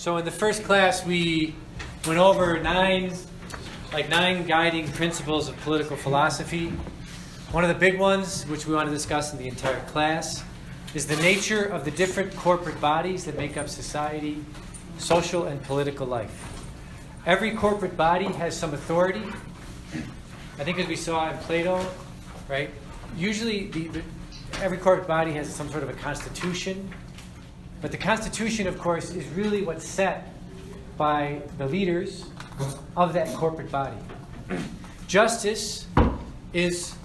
So in the first class, we went over nine guiding principles of political philosophy. One of the big ones, which we want to discuss in the entire class, is the nature of the different corporate bodies that make up society, social and political life. Every corporate body has some authority. I think as we saw in Plato, right? Usually every corporate body has some sort of a constitution. But the constitution, of course, is really what's set by the leaders of that corporate body. Justice is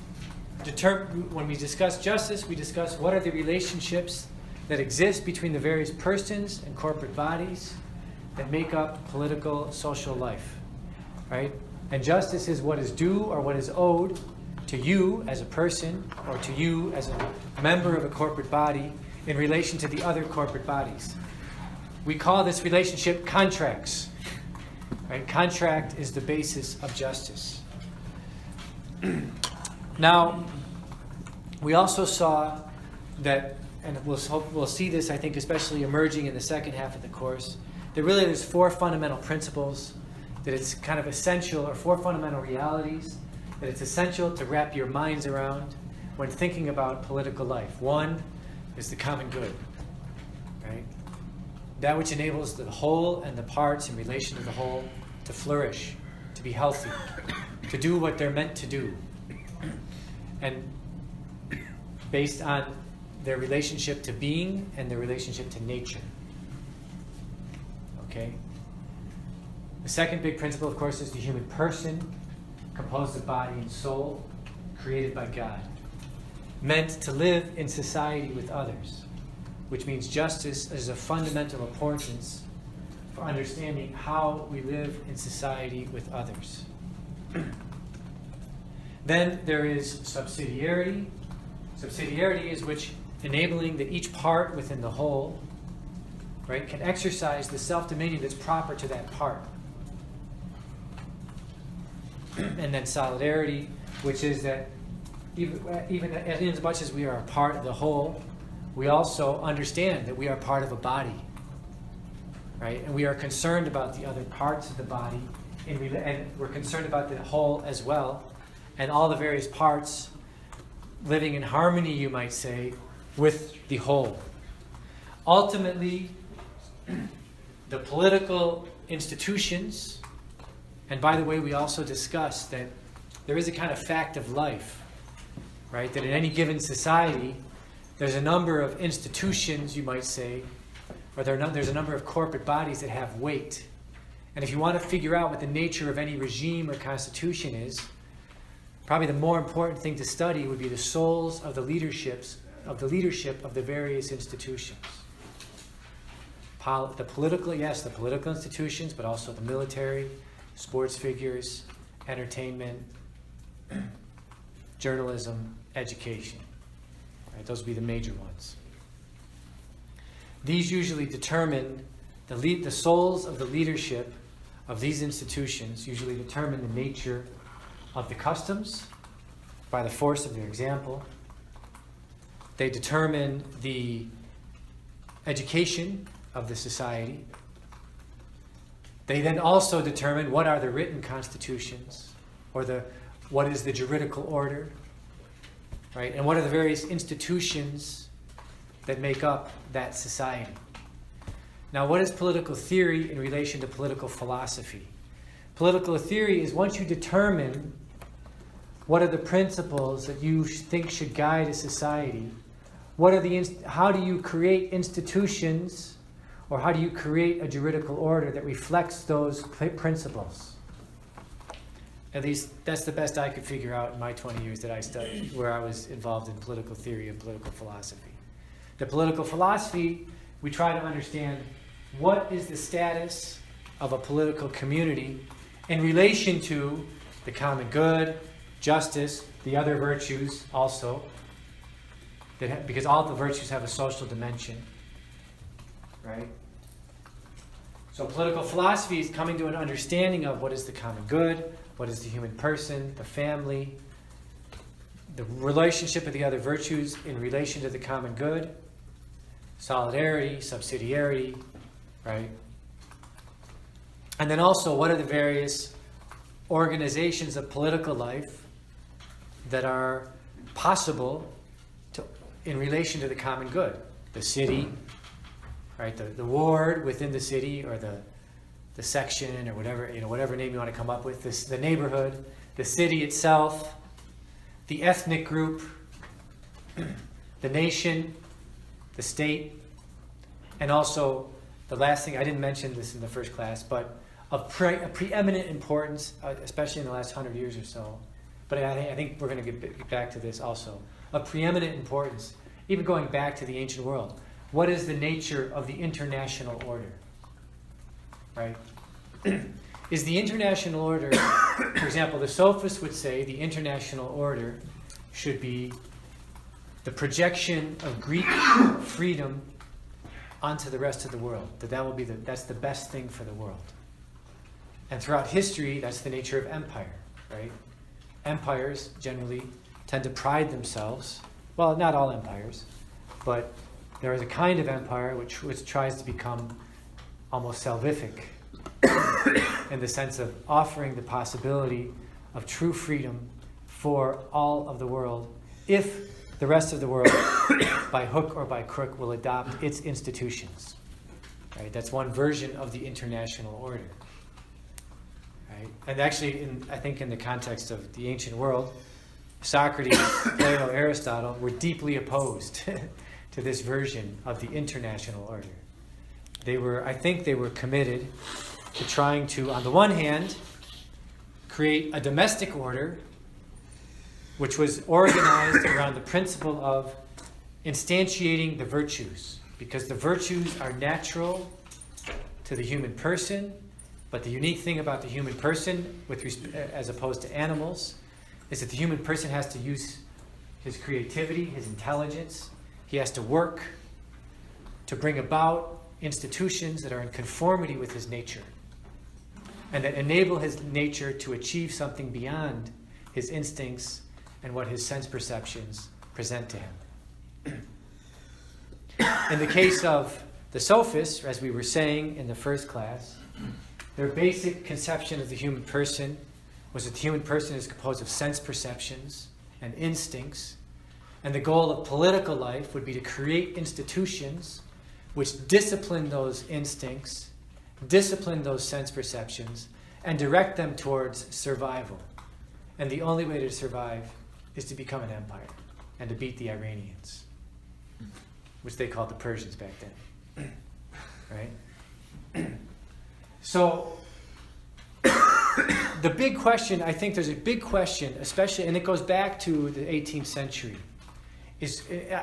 determined. When we discuss justice, we discuss what are the relationships that exist between the various persons and corporate bodies that make up political, social life, right? And justice is what is due or what is owed to you as a person or to you as a member of a corporate body in relation to the other corporate bodies. We call this relationship contracts. Right? Contract is the basis of justice. Now, we also saw that, and we'll see this, I think, especially emerging in the second half of the course, that really there's four fundamental principles that it's kind of essential, or four fundamental realities that it's essential to wrap your minds around when thinking about political life. One is the common good, right? That which enables the whole and the parts in relation to the whole to flourish, to be healthy, to do what they're meant to do, and based on their relationship to being and their relationship to nature. Okay? The second big principle, of course, is the human person, composed of body and soul, created by God, meant to live in society with others, which means justice is of fundamental importance for understanding how we live in society with others. Then there is subsidiarity. Subsidiarity is which enabling that each part within the whole, right, can exercise the self-dominion that's proper to that part. And then solidarity, which is that even as much as we are a part of the whole, we also understand that we are part of a body, right? And we are concerned about the other parts of the body, and we're concerned about the whole as well, and all the various parts living in harmony, you might say, with the whole. Ultimately, the political institutions, and by the way, we also discussed that there is a kind of fact of life, right? That in any given society, there's a number of institutions, you might say, or there's a number of corporate bodies that have weight. And if you want to figure out what the nature of any regime or constitution is, probably the more important thing to study would be the souls of the leadership of the various institutions. The political institutions, but also the military, sports figures, entertainment, journalism, education. Right? Those would be the major ones. These usually determine the souls of the leadership of these institutions usually determine the nature of the customs by the force of their example. They determine the education of the society. They then also determine what are the written constitutions, or what is the juridical order, right? And what are the various institutions that make up that society. Now, what is political theory in relation to political philosophy? Political theory is once you determine what are the principles that you think should guide a society, how do you create institutions, or how do you create a juridical order that reflects those principles? At least that's the best I could figure out in my 20 years that I studied, where I was involved in political theory and political philosophy. The political philosophy, we try to understand what is the status of a political community in relation to the common good, justice, the other virtues also, because all the virtues have a social dimension, right? So political philosophy is coming to an understanding of what is the common good, what is the human person, the family, the relationship of the other virtues in relation to the common good, solidarity, subsidiarity, right? And then also, what are the various organizations of political life that are possible in relation to the common good? The city, right? The ward within the city, or the section, or whatever name you want to come up with. The neighborhood, the city itself, the ethnic group, the nation, the state, and also the last thing, I didn't mention this in the first class, but of preeminent importance, especially in the last 100 years or so, but I think we're going to get back to this also, of preeminent importance, even going back to the ancient world. What is the nature of the international order? Right? Is the international order, for example, the sophists would say the international order should be the projection of Greek freedom onto the rest of the world. That's the best thing for the world. And throughout history, that's the nature of empire, right? Empires generally tend to pride themselves, well, not all empires, but there is a kind of empire which tries to become almost salvific in the sense of offering the possibility of true freedom for all of the world if the rest of the world, by hook or by crook, will adopt its institutions. Right? That's one version of the international order. Right? And actually, I think in the context of the ancient world, Socrates, Plato, Aristotle were deeply opposed to this version of the international order. I think they were committed to trying to, on the one hand, create a domestic order which was organized around the principle of instantiating the virtues, because the virtues are natural to the human person, but the unique thing about the human person, as opposed to animals, is that the human person has to use his creativity, his intelligence. He has to work to bring about institutions that are in conformity with his nature and that enable his nature to achieve something beyond his instincts and what his sense perceptions present to him. In the case of the sophists, as we were saying in the first class, their basic conception of the human person was that the human person is composed of sense perceptions and instincts, and the goal of political life would be to create institutions which discipline those instincts, discipline those sense perceptions, and direct them towards survival. And the only way to survive is to become an empire and to beat the Iranians, which they called the Persians back then. Right? So, the big question, I think there's a big question, especially, and it goes back to the 18th century,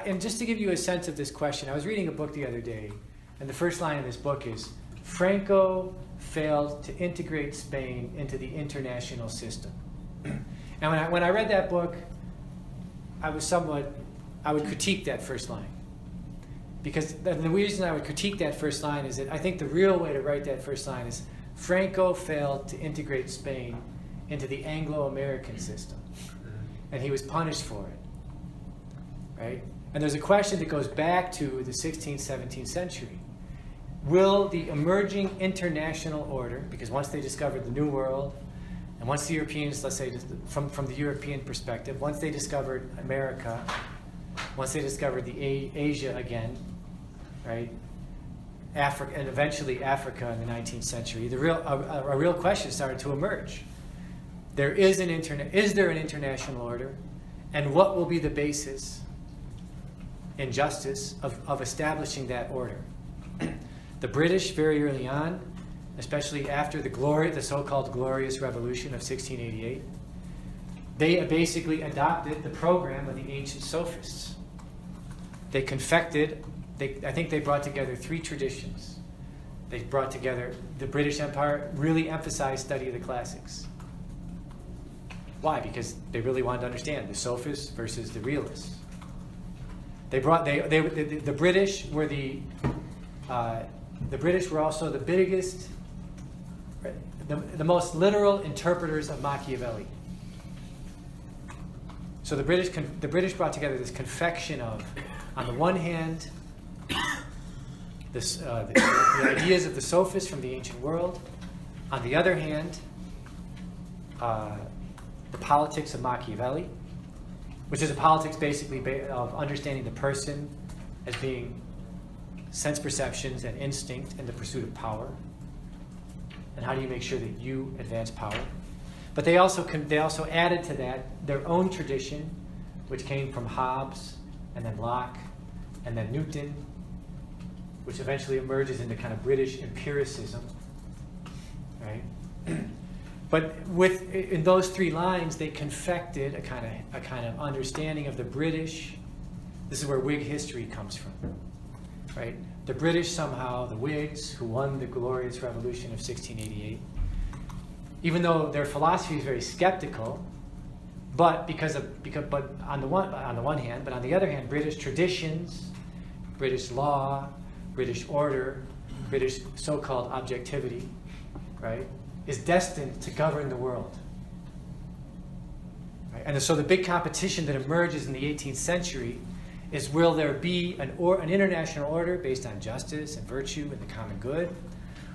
and just to give you a sense of this question, I was reading a book the other day, and the first line of this book is, Franco failed to integrate Spain into the international system. And when I read that book, I would critique that first line. Because the reason I would critique that first line is that I think the real way to write that first line is, Franco failed to integrate Spain into the Anglo-American system. And he was punished for it. Right? And there's a question that goes back to the 16th, 17th century. Will the emerging international order, because once they discovered the New World, and once the Europeans, let's say from the European perspective, once they discovered America, once they discovered the Asia again, right, Africa, and eventually Africa in the 19th century, a real question started to emerge. Is there an international order, and what will be the basis in justice of establishing that order? The British, very early on, especially after the so-called Glorious Revolution of 1688, they basically adopted the program of the ancient sophists. They confected, I think they brought together three traditions. They brought together, the British Empire really emphasized study of the classics. Why? Because they really wanted to understand the sophists versus the realists. The British were the British were also the biggest, the most literal interpreters of Machiavelli. So the British brought together this confection of, on the one hand, the ideas of the sophists from the ancient world, On the other hand, the politics of Machiavelli, which is a politics basically of understanding the person as being sense perceptions and instinct in the pursuit of power. And how do you make sure that you advance power? But they also added to that their own tradition, which came from Hobbes and then Locke and then Newton, which eventually emerges into kind of British empiricism, right? But in those three lines, they confected a kind of understanding of the British. This is where Whig history comes from, right? The British somehow, the Whigs, who won the glorious revolution of 1688, even though their philosophy is very skeptical, but on the one hand, but on the other hand, British traditions, British law, British order, British so-called objectivity, right, is destined to govern the world. Right? And so the big competition that emerges in the 18th century is, will there be an international order based on justice and virtue and the common good,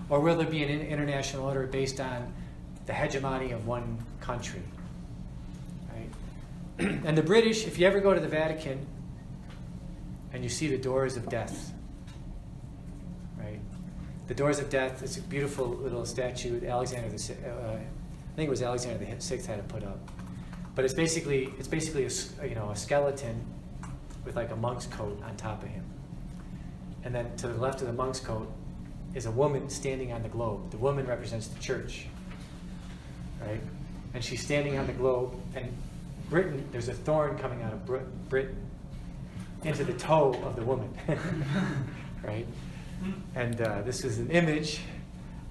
or will there be an international order based on the hegemony of one country? Right? And the British, if you ever go to the Vatican and you see the doors of death, right? The doors of death is a beautiful little statue that I think it was Alexander the VI had it put up. But it's basically a skeleton with like a monk's coat on top of him. And then to the left of the monk's coat is a woman standing on the globe. The woman represents the church, right? And she's standing on the globe, and Britain, there's a thorn coming out of Britain into the toe of the woman, right? And this is an image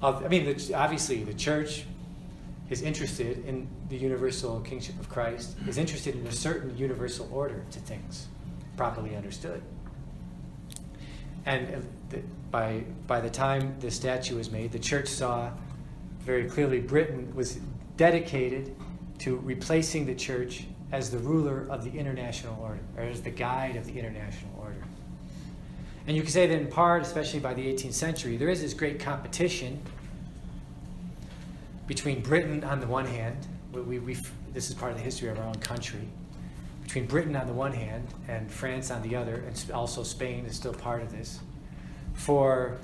of, obviously the church is interested in the universal kingship of Christ, is interested in a certain universal order to things, properly understood. And by the time the statue was made, the church saw very clearly Britain was dedicated to replacing the church as the ruler of the international order, or as the guide of the international order. And you can say that in part, especially by the 18th century, there is this great competition between Britain on the one hand, this is part of the history of our own country, between Britain on the one hand and France on the other, and also Spain is still part of this, for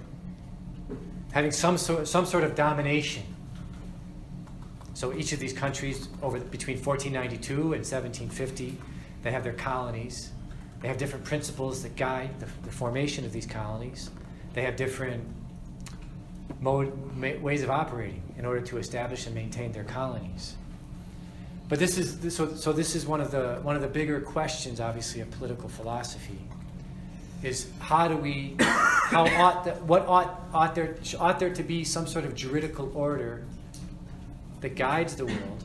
having some sort of domination. So each of these countries, between 1492 and 1750, they have their colonies. They have different principles that guide the formation of these colonies. They have different ways of operating in order to establish and maintain their colonies. But this is one of the bigger questions, obviously, of political philosophy, is ought there to be some sort of juridical order that guides the world,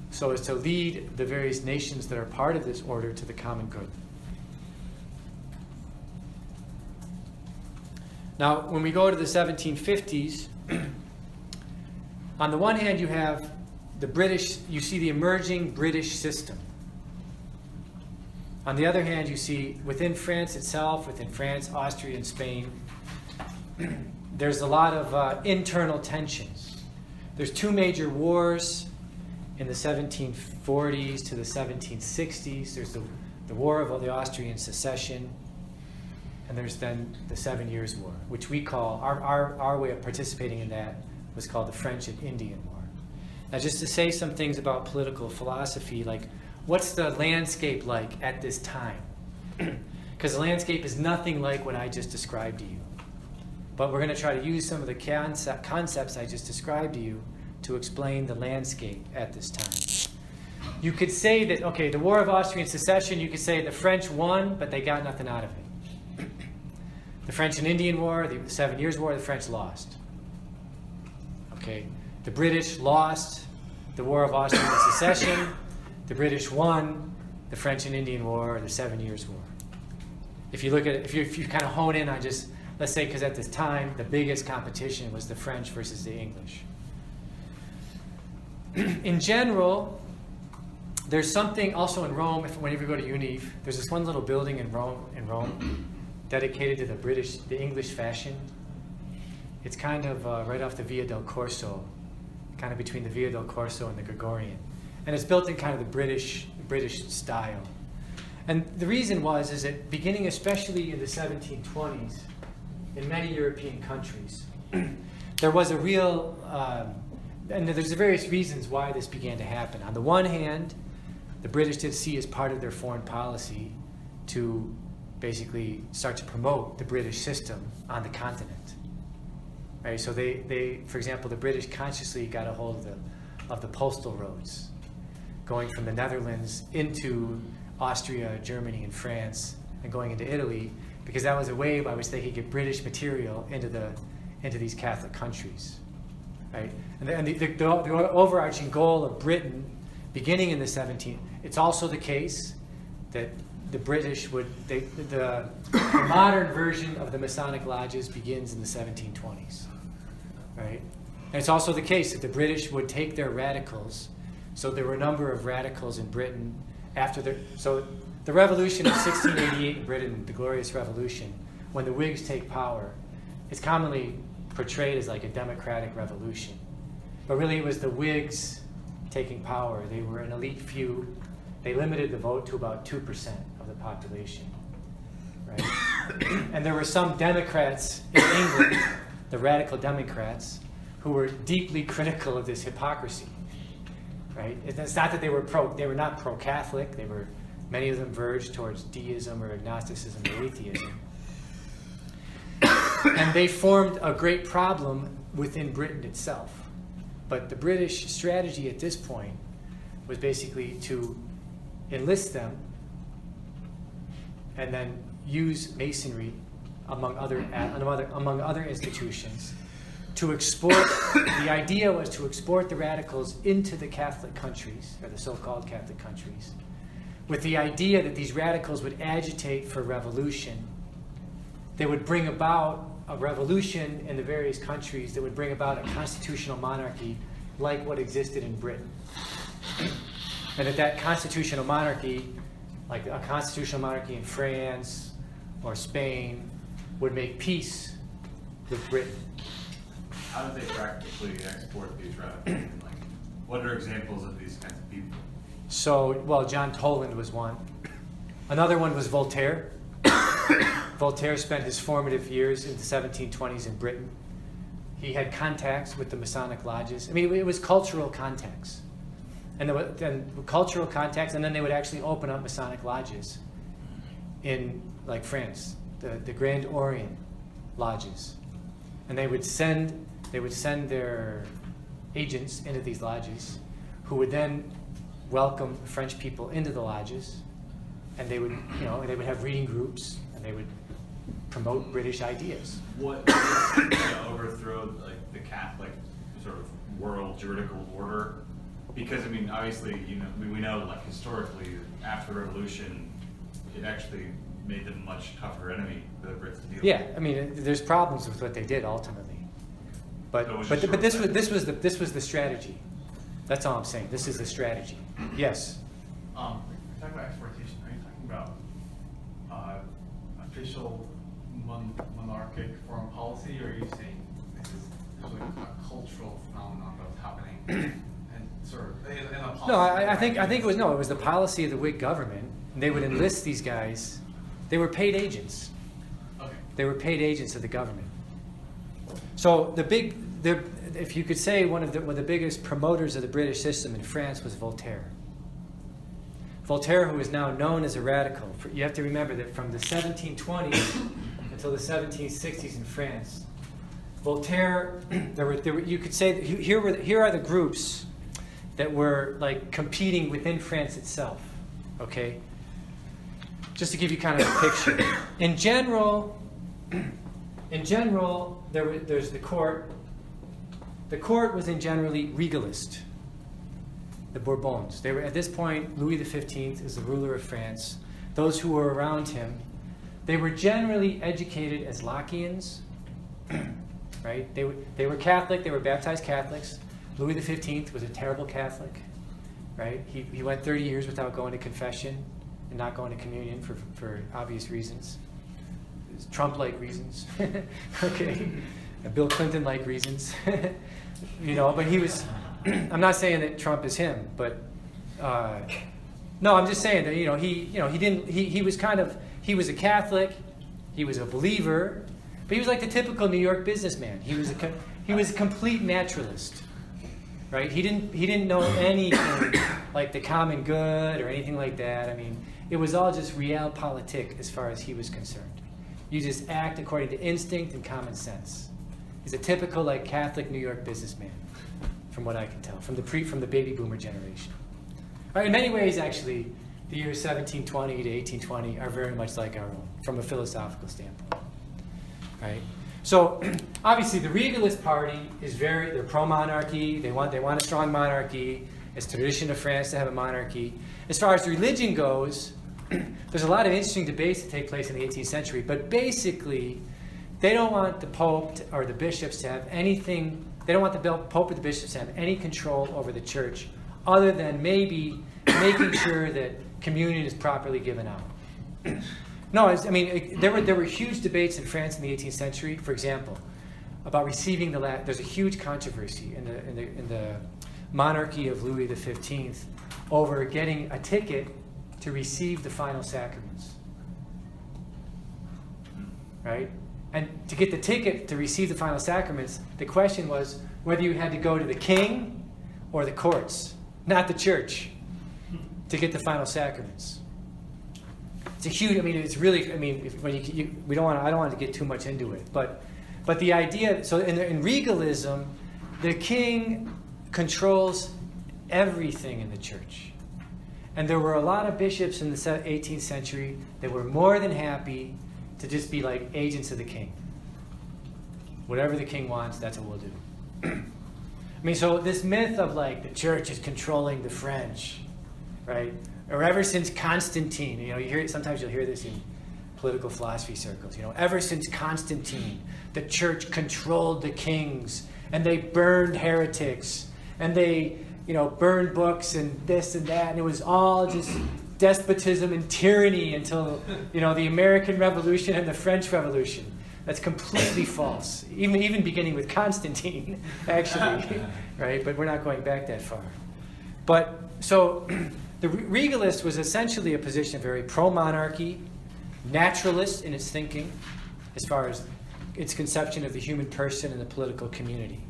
so as to lead the various nations that are part of this order to the common good. Now, when we go to the 1750s, on the one hand you have you see the emerging British system. On the other hand, you see within France itself, within France, Austria, and Spain, there's a lot of internal tensions. There's two major wars in the 1740s to the 1760s. There's the War of the Austrian Succession, and there's then the 7 Years' War, which we call, our way of participating in that was called the French and Indian War. Now, just to say some things about political philosophy, like what's the landscape like at this time? Because the landscape is nothing like what I just described to you. But we're going to try to use some of the concepts I just described to you to explain the landscape at this time. You could say that, okay, the War of Austrian Succession, you could say the French won, but they got nothing out of it. The French and Indian War, the 7 Years' War, the French lost. Okay, the British lost the War of Austrian Succession. The British won the French and Indian War, or the 7 Years' War. If you look at it, if you kind of hone in on just, let's say, because at this time the biggest competition was the French versus the English. In general, there's something also in Rome. Whenever you go to uni, there's this one little building in Rome dedicated to the English fashion. It's kind of right off the Via del Corso, kind of between the Via del Corso and the Gregorian. And it's built in kind of the British style. And the reason is that beginning especially in the 1720s, in many European countries, there was a real, and there's various reasons why this began to happen. On the one hand, the British did see as part of their foreign policy to basically start to promote the British system on the continent. Right? So they, for example, the British consciously got a hold of the postal roads, going from the Netherlands into Austria, Germany, and France, and going into Italy, because that was a way by which they could get British material into these Catholic countries. Right? And the overarching goal of Britain, beginning in the 17th, it's also the case that the British the modern version of the Masonic lodges begins in the 1720s, right? And it's also the case that the British would take their radicals. So there were a number of radicals in Britain so the revolution of 1688 in Britain, the Glorious Revolution, when the Whigs take power, it's commonly portrayed as like a democratic revolution. But really it was the Whigs taking power. They were an elite few. They limited the vote to about 2% of the population, right? And there were some Democrats in England, the radical Democrats, who were deeply critical of this hypocrisy, right? It's not that they were not pro-Catholic. Many of them verged towards deism or agnosticism or atheism. And they formed a great problem within Britain itself. But the British strategy at this point was basically to enlist them and then use Masonry among other institutions to export. The idea was to export the radicals into the Catholic countries, or the so-called Catholic countries, with the idea that these radicals would agitate for revolution. They would bring about a revolution in the various countries that would bring about a constitutional monarchy like what existed in Britain. And that constitutional monarchy, like a constitutional monarchy in France or Spain, would make peace with Britain. How did they practically export these radicals? Like, what are examples of these kinds of people? So, well, John Toland was one. Another one was Voltaire. Voltaire spent his formative years in the 1720s in Britain. He had contacts with the Masonic lodges. I mean, it was cultural contacts. And cultural contacts, and then they would actually open up Masonic lodges in, like, France, the Grand Orient lodges. And they would send their agents into these lodges, who would then welcome French people into the lodges, and they would have reading groups, and they would promote British ideas. What overthrow like the Catholic sort of world juridical order? Because I mean, obviously, we know like historically after the Revolution, it actually made them a much tougher enemy for the Brits to deal with. Yeah, I mean, there's problems with what they did ultimately, but this was the strategy. That's all I'm saying. This is the strategy. Yes. You're talking about exportation. Are you talking about official monarchic foreign policy, or are you saying this is like a cultural phenomenon that was happening and sort of in a policy? No, I think it was the policy of the Whig government. And they would enlist these guys. They were paid agents. Okay. They were paid agents of the government. So if you could say one of the biggest promoters of the British system in France was Voltaire. Voltaire, who is now known as a radical. You have to remember that from the 1720s until the 1760s in France, Voltaire, you could say that here are the groups that were like competing within France itself. Okay, just to give you kind of a picture. In general, there's the court. The court was generally regalist. The Bourbons. They were at this point. Louis XV is the ruler of France. Those who were around him, they were generally educated as Lockeans, right? They were Catholic. They were baptized Catholics. Louis XV was a terrible Catholic, right? He went 30 years without going to confession and not going to communion for obvious reasons, Trump-like reasons. Okay, Bill Clinton-like reasons, but he was, I'm not saying that Trump is him, but, no, I'm just saying that, he was a Catholic, he was a believer, but he was like the typical New York businessman. He was a complete naturalist, right? He didn't know anything like the common good or anything like that. I mean, it was all just realpolitik as far as he was concerned. You just act according to instinct and common sense. He's a typical like Catholic New York businessman, from what I can tell, from the baby boomer generation. In many ways, actually, the years 1720 to 1820 are very much like our own, from a philosophical standpoint. Right? So, obviously, the Regalist Party is they're pro-monarchy. They want a strong monarchy. It's tradition of France to have a monarchy. As far as religion goes, there's a lot of interesting debates that take place in the 18th century, but basically, they don't want the Pope or the bishops to have anything, they don't want the Pope or the bishops to have any control over the church other than maybe making sure that communion is properly given out. No, there were huge debates in France in the 18th century, for example, about receiving the last. There's a huge controversy in the monarchy of Louis XV over getting a ticket to receive the final sacraments. Right? And to get the ticket to receive the final sacraments, the question was whether you had to go to the king or the courts, not the church, to get the final sacraments. It's a huge. It's really. I don't want to get too much into it, but the idea. So in regalism, the king controls everything in the church, and there were a lot of bishops in the 18th century that were more than happy to just be like agents of the king. Whatever the king wants, that's what we'll do. So this myth of like the church is controlling the French, right? Or ever since Constantine, you hear it, sometimes you'll hear this in political philosophy circles. Ever since Constantine, the church controlled the kings, and they burned heretics, and they, burned books and this and that, and it was all just despotism and tyranny until, the American Revolution and the French Revolution. That's completely false. Even beginning with Constantine, actually, right? But we're not going back that far. But so. The regalist was essentially a position very pro-monarchy, naturalist in its thinking, as far as its conception of the human person and the political community.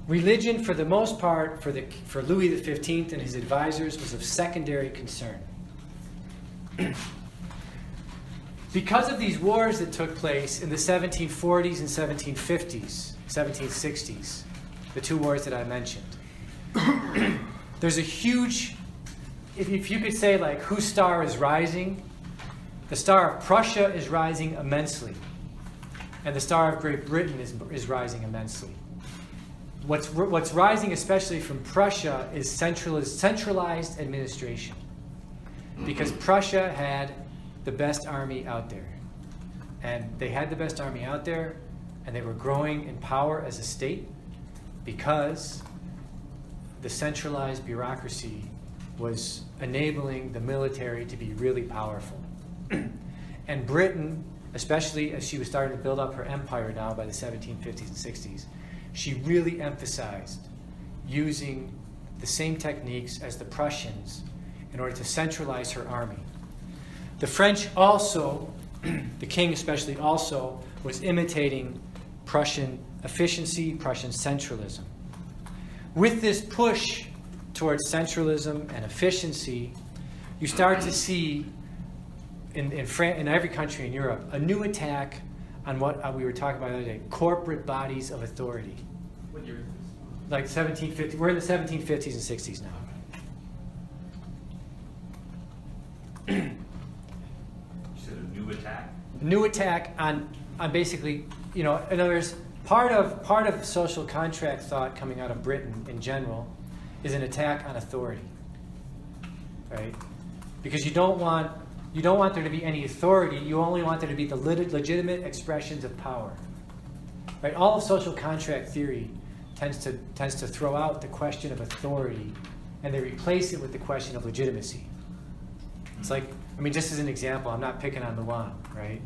Religion, for the most part, for Louis XV and his advisors, was of secondary concern. Because of these wars that took place in the 1740s and 1750s, 1760s, the two wars that I mentioned, there's a huge, if you could say like whose star is rising, the star of Prussia is rising immensely, and the star of Great Britain is rising immensely. What's rising especially from Prussia is centralized administration, because Prussia had the best army out there, and they had the best army out there, and they were growing in power as a state because the centralized bureaucracy was enabling the military to be really powerful. And Britain, especially as she was starting to build up her empire now by the 1750s and 60s, she really emphasized using the same techniques as the Prussians in order to centralize her army. The French also, the king especially also, was imitating Prussian efficiency, Prussian centralism. With this push towards centralism and efficiency, you start to see in every country in Europe a new attack on what we were talking about the other day, corporate bodies of authority. What year is this? Like 1750, we're in the 1750s and 60s now. You said a new attack? New attack on basically, in other words, part of social contract thought coming out of Britain in general is an attack on authority, right? Because you don't want there to be any authority. You only want there to be the legitimate expressions of power, right? All of social contract theory tends to throw out the question of authority, and they replace it with the question of legitimacy. It's like, just as an example, I'm not picking on Luan, right?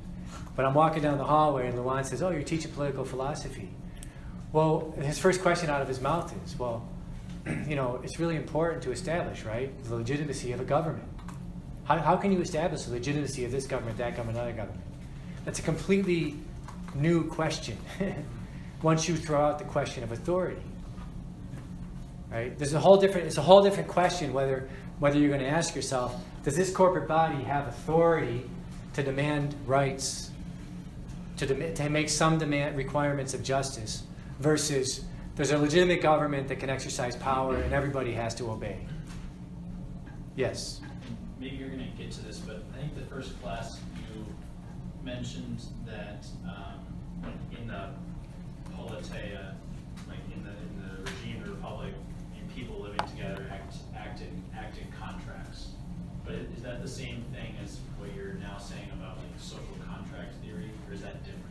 But I'm walking down the hallway and Luan says, oh, you're teaching political philosophy. Well, his first question out of his mouth is, well, it's really important to establish, right, the legitimacy of a government. How can you establish the legitimacy of this government, that government, other government? That's a completely new question once you throw out the question of authority. Right? It's a whole different question whether you're going to ask yourself, does this corporate body have authority to demand rights, to make some demand requirements of justice, versus there's a legitimate government that can exercise power and everybody has to obey. Yes? Maybe you're going to get to this, but I think the first class you mentioned that in the politeia, like in the regime, the republic, people living together act in contracts. But is that the same thing as what you're now saying about like social contract theory, or is that different?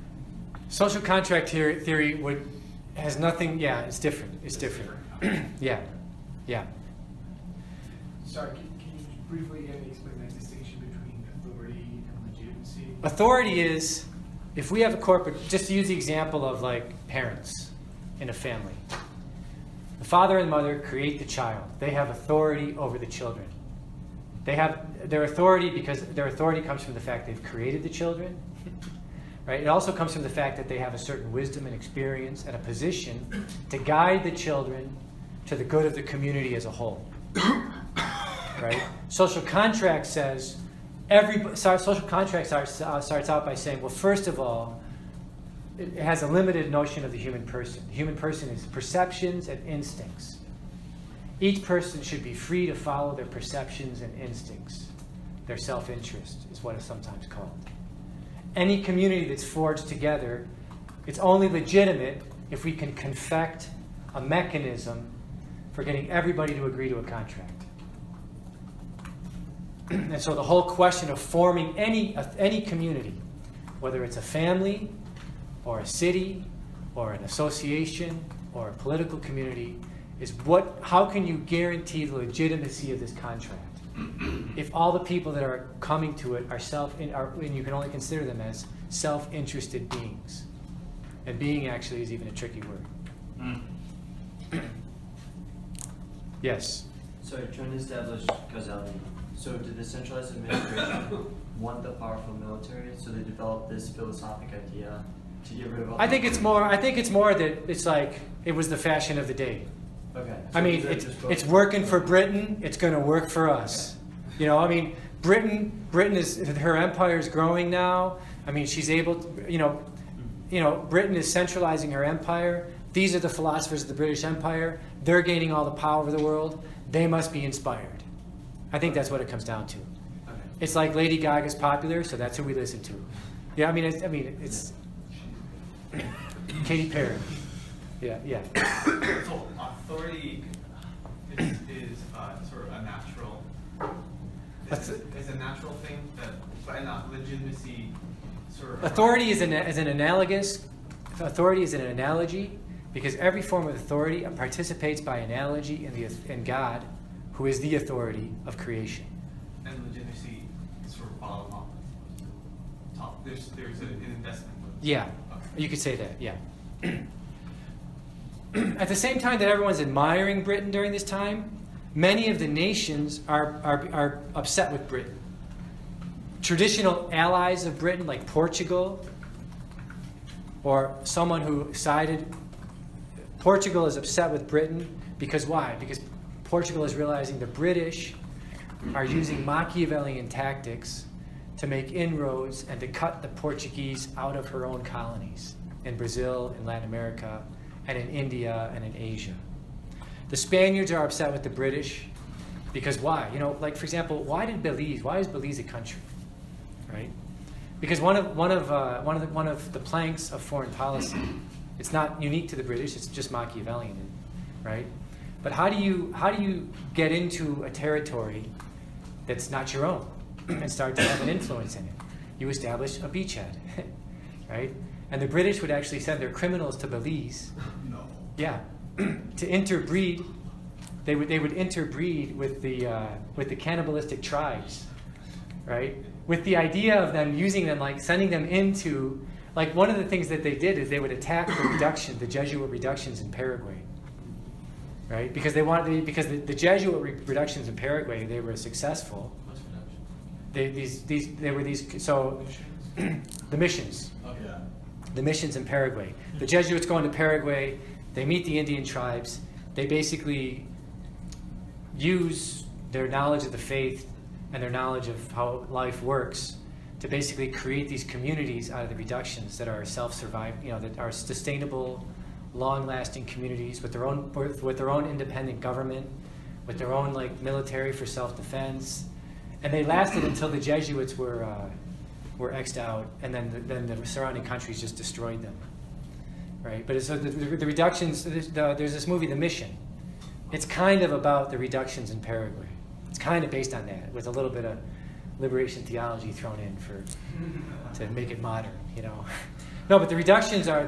Social contract theory has nothing. Yeah, it's different. It's different. Yeah. Sorry, can you briefly again explain that distinction between authority and legitimacy? Authority is, if we have a corporate, just to use the example of like parents in a family. The father and mother create the child. They have authority over the children. They have their authority because their authority comes from the fact they've created the children. Right? It also comes from the fact that they have a certain wisdom and experience and a position to guide the children to the good of the community as a whole. Right? Social contract says, social contract starts out by saying, well, first of all, it has a limited notion of the human person. The human person is perceptions and instincts. Each person should be free to follow their perceptions and instincts. Their self-interest is what is sometimes called. Any community that's forged together, it's only legitimate if we can confect a mechanism for getting everybody to agree to a contract. And so the whole question of forming any community, whether it's a family, or a city, or an association, or a political community, is how can you guarantee the legitimacy of this contract? If all the people that are coming to it and you can only consider them as self-interested beings. And being actually is even a tricky word. Yes? So trying to establish causality. So did the centralized administration want the powerful military? So they developed this philosophic idea to get rid of all I think it's more that it's like it was the fashion of the day. Okay. I mean, it's working for Britain. It's going to work for us. Okay. Britain is, her empire is growing now. I mean, she's able to, Britain is centralizing her empire. These are the philosophers of the British Empire. They're gaining all the power of the world. They must be inspired. I think that's what it comes down to. Okay. It's like Lady Gaga's popular, so that's who we listen to. Yeah, it's Katy Perry. Yeah. So authority is sort of a natural. It's a natural thing but not legitimacy. Sort of. Authority is an analogy because every form of authority participates by analogy in God, who is the authority of creation. And legitimacy is sort of bottom up. Top. There's an investment. Yeah, Okay. you could say that. Yeah. At the same time that everyone's admiring Britain during this time, many of the nations are upset with Britain. Traditional allies of Britain, like Portugal, or someone who sided, Portugal is upset with Britain because why? Because Portugal is realizing the British are using Machiavellian tactics to make inroads and to cut the Portuguese out of her own colonies in Brazil, in Latin America, and in India and in Asia. The Spaniards are upset with the British because why? Like for example, why is Belize a country? Right? Because one of the planks of foreign policy, it's not unique to the British, it's just Machiavellian, right? But how do you get into a territory that's not your own and start to have an influence in it? You establish a beachhead, right? And the British would actually send their criminals to Belize. No. Yeah, to interbreed. They would interbreed with the cannibalistic tribes, right? With the idea of them using them, like sending them into, like one of the things that they did is they would attack the Jesuit reductions in Paraguay, right? Because they wanted, because the Jesuit reductions in Paraguay, they were successful. What's production? They were these, so the missions. Oh, yeah. The missions in Paraguay. The Jesuits go into Paraguay, they meet the Indian tribes, they basically use their knowledge of the faith and their knowledge of how life works to basically create these communities out of the reductions that are self-surviving, you know, that are sustainable, long-lasting communities with their own independent government, with their own like military for self-defense, and they lasted until the Jesuits were X'd out, and then the surrounding countries just destroyed them, right? But so the reductions. There's this movie, The Mission. It's kind of about the reductions in Paraguay. It's kind of based on that, with a little bit of liberation theology thrown in to make it modern, you know. No, but the reductions were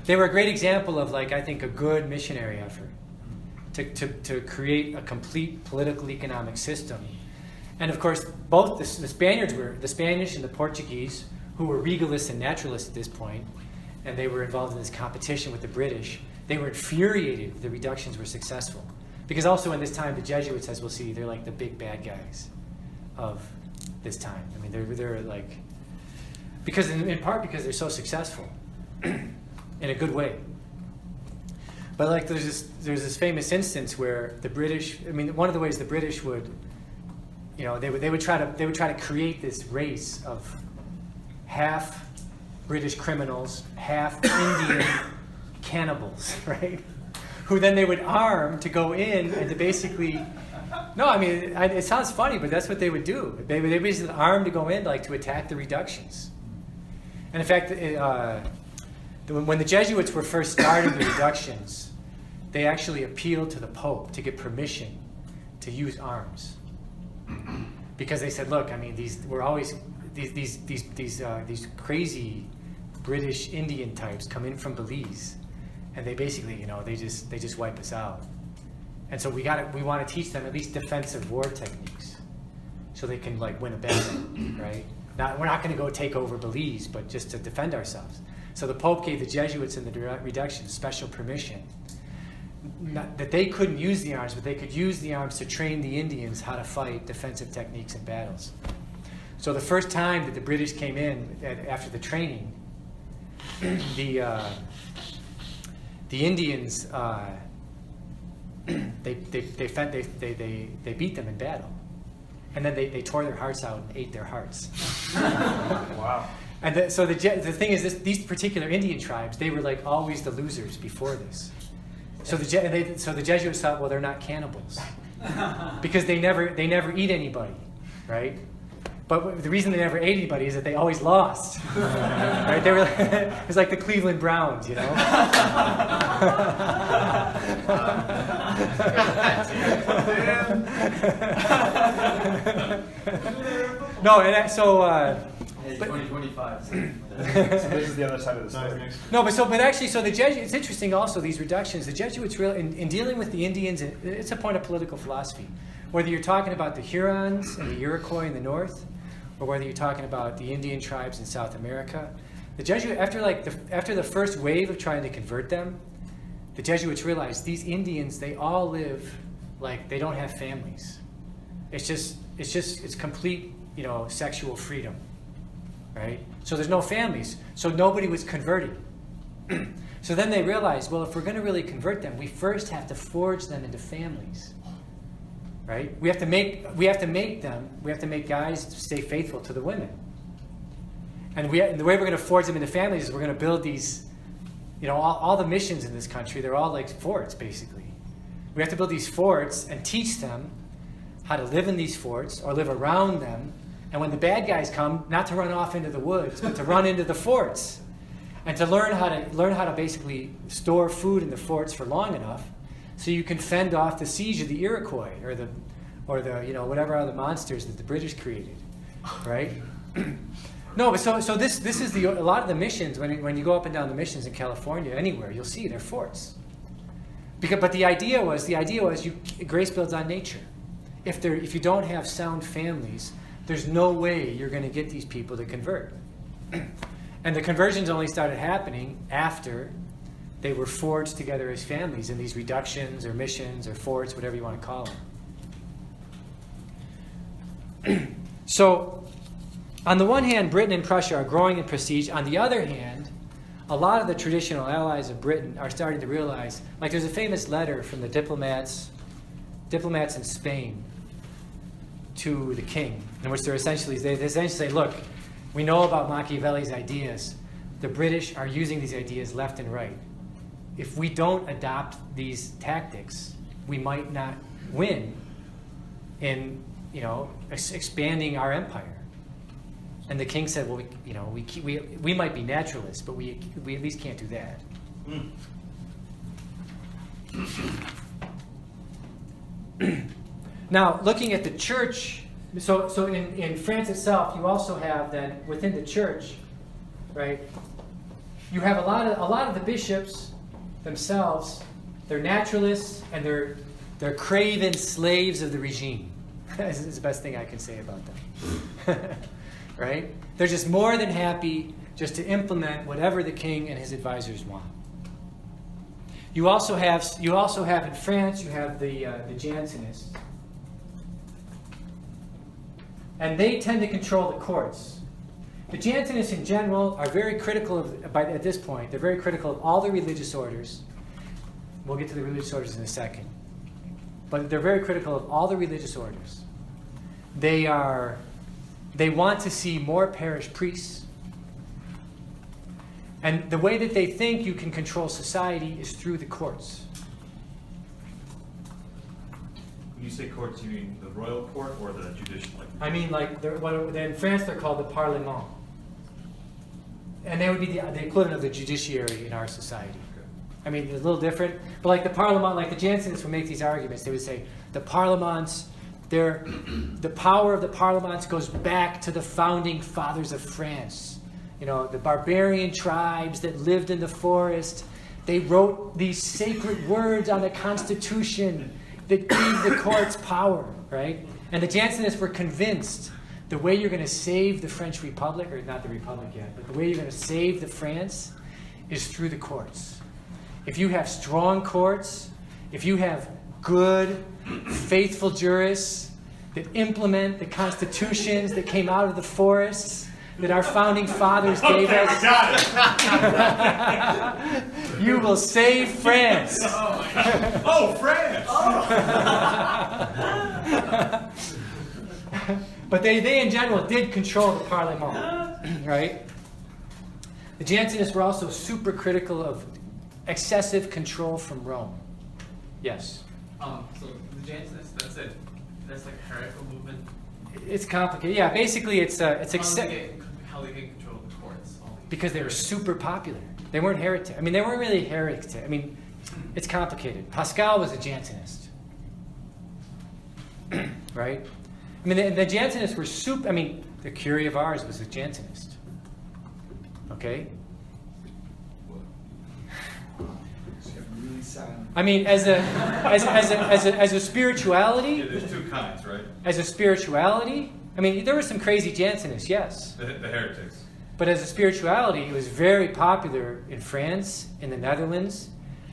they were a great example of, like, I think, a good missionary effort to create a complete political economic system. And of course, both the Spanish and the Portuguese, who were regalists and naturalists at this point, and they were involved in this competition with the British. They were infuriated the reductions were successful. Because also in this time, the Jesuits, as we'll see, they're like the big bad guys of this time. I mean, they're like, because in part because they're so successful in a good way. But like there's this famous instance where the British, I mean, one of the ways the British would, you know, they would try to create this race of half British criminals, half Indian cannibals, right? Who then they would arm to go in and to basically, no, I mean, it sounds funny, but that's what they would do. They basically arm to go in, like, to attack the reductions. And in fact, when the Jesuits were first starting the reductions, they actually appealed to the Pope to get permission to use arms, because they said, look, I mean, these crazy British Indian types come in from Belize, and they basically, you know, they just wipe us out. And so we want to teach them at least defensive war techniques, so they can, like, win a battle, right? We're not going to go take over Belize, but just to defend ourselves. So the Pope gave the Jesuits and the reductions special permission, that they couldn't use the arms, but they could use the arms to train the Indians how to fight defensive techniques in battles. So the first time that the British came in after the training, the Indians they beat them in battle, and then they tore their hearts out and ate their hearts. Wow. And so the thing is, these particular Indian tribes, they were like always the losers before this. So the Jesuits thought, well, they're not cannibals because they never eat anybody, right? But the reason they never ate anybody is that they always lost, right? They were it was like the Cleveland Browns, you know. No, and so. Hey, But- 2025. So this is the other side of the story. No, but actually, so the Jesuits, it's interesting also, these reductions, the Jesuits really, in dealing with the Indians, it's a point of political philosophy. Whether you're talking about the Hurons and the Iroquois in the north, or whether you're talking about the Indian tribes in South America, the Jesuits, after the first wave of trying to convert them, the Jesuits realized these Indians, they all live like they don't have families. It's complete, you know, sexual freedom. Right? So there's no families. So nobody was converted. So then they realized, well, if we're going to really convert them, we first have to forge them into families. Right? We have to make guys stay faithful to the women. And the way we're going to forge them into families is we're going to build these, you know, all the missions in this country, they're all like forts, basically. We have to build these forts and teach them how to live in these forts or live around them. And when the bad guys come, not to run off into the woods, but to run into the forts, and to learn how to basically store food in the forts for long enough, so you can fend off the siege of the Iroquois or the you know, whatever other monsters that the British created, right? No, but so this is a lot of the missions when you go up and down the missions in California, anywhere you'll see they're forts. But the idea was grace builds on nature. if you don't have sound families, there's no way you're going to get these people to convert. And the conversions only started happening after they were forged together as families in these reductions or missions or forts, whatever you want to call them. So, on the one hand, Britain and Prussia are growing in prestige. On the other hand, a lot of the traditional allies of Britain are starting to realize, like there's a famous letter from the diplomats in Spain to the king, in which they essentially say, look, we know about Machiavelli's ideas. The British are using these ideas left and right. If we don't adopt these tactics, we might not win in, expanding our empire. And the king said, well, we might be naturalists, but we at least can't do that. Now, looking at the church, so in France itself, you also have then within the church, right? You have a lot of the bishops themselves. They're naturalists and they're craven slaves of the regime. This is the best thing I can say about them. Right? They're just more than happy just to implement whatever the king and his advisors want. You also have in France, you have the Jansenists. And they tend to control the courts. The Jansenists in general are very critical at this point, they're very critical of all the religious orders. We'll get to the religious orders in a second. But they're very critical of all the religious orders. They want to see more parish priests. And the way that they think you can control society is through the courts. When you say courts, you mean the royal court or the judicial? I mean, in France they're called the Parlement. And they would be the equivalent of the judiciary in our society. I mean, it's a little different. But like the Parlement, like the Jansenists would make these arguments. They would say, the Parlements, the power of the Parlements goes back to the founding fathers of France. The barbarian tribes that lived in the forest. They wrote these sacred words on the Constitution that gave the courts power, right? And the Jansenists were convinced the way you're going to save the French Republic, or not the Republic yet, but the way you're going to save the France is through the courts. If you have strong courts, if you have good, faithful jurists that implement the constitutions that came out of the forests that our founding fathers gave us, you will save France. Oh, France! But they in general did control the Parlement, right? The Jansenists were also super critical of excessive control from Rome. Yes? So the Jansenists, that's like a heretical movement. It's complicated. Yeah, basically it's How they get control of the courts? because they were super popular. They weren't heretic. I mean, they weren't really heretic. I mean, it's complicated. Pascal was a Jansenist. Right? I mean, the Jansenists were super... I mean, the Curie of Ars was a Jansenist. Okay? I mean, as a spirituality... Yeah, there's two kinds, right? As a spirituality... I mean, there were some crazy Jansenists, yes. The heretics. But as a spirituality, it was very popular in France, in the Netherlands.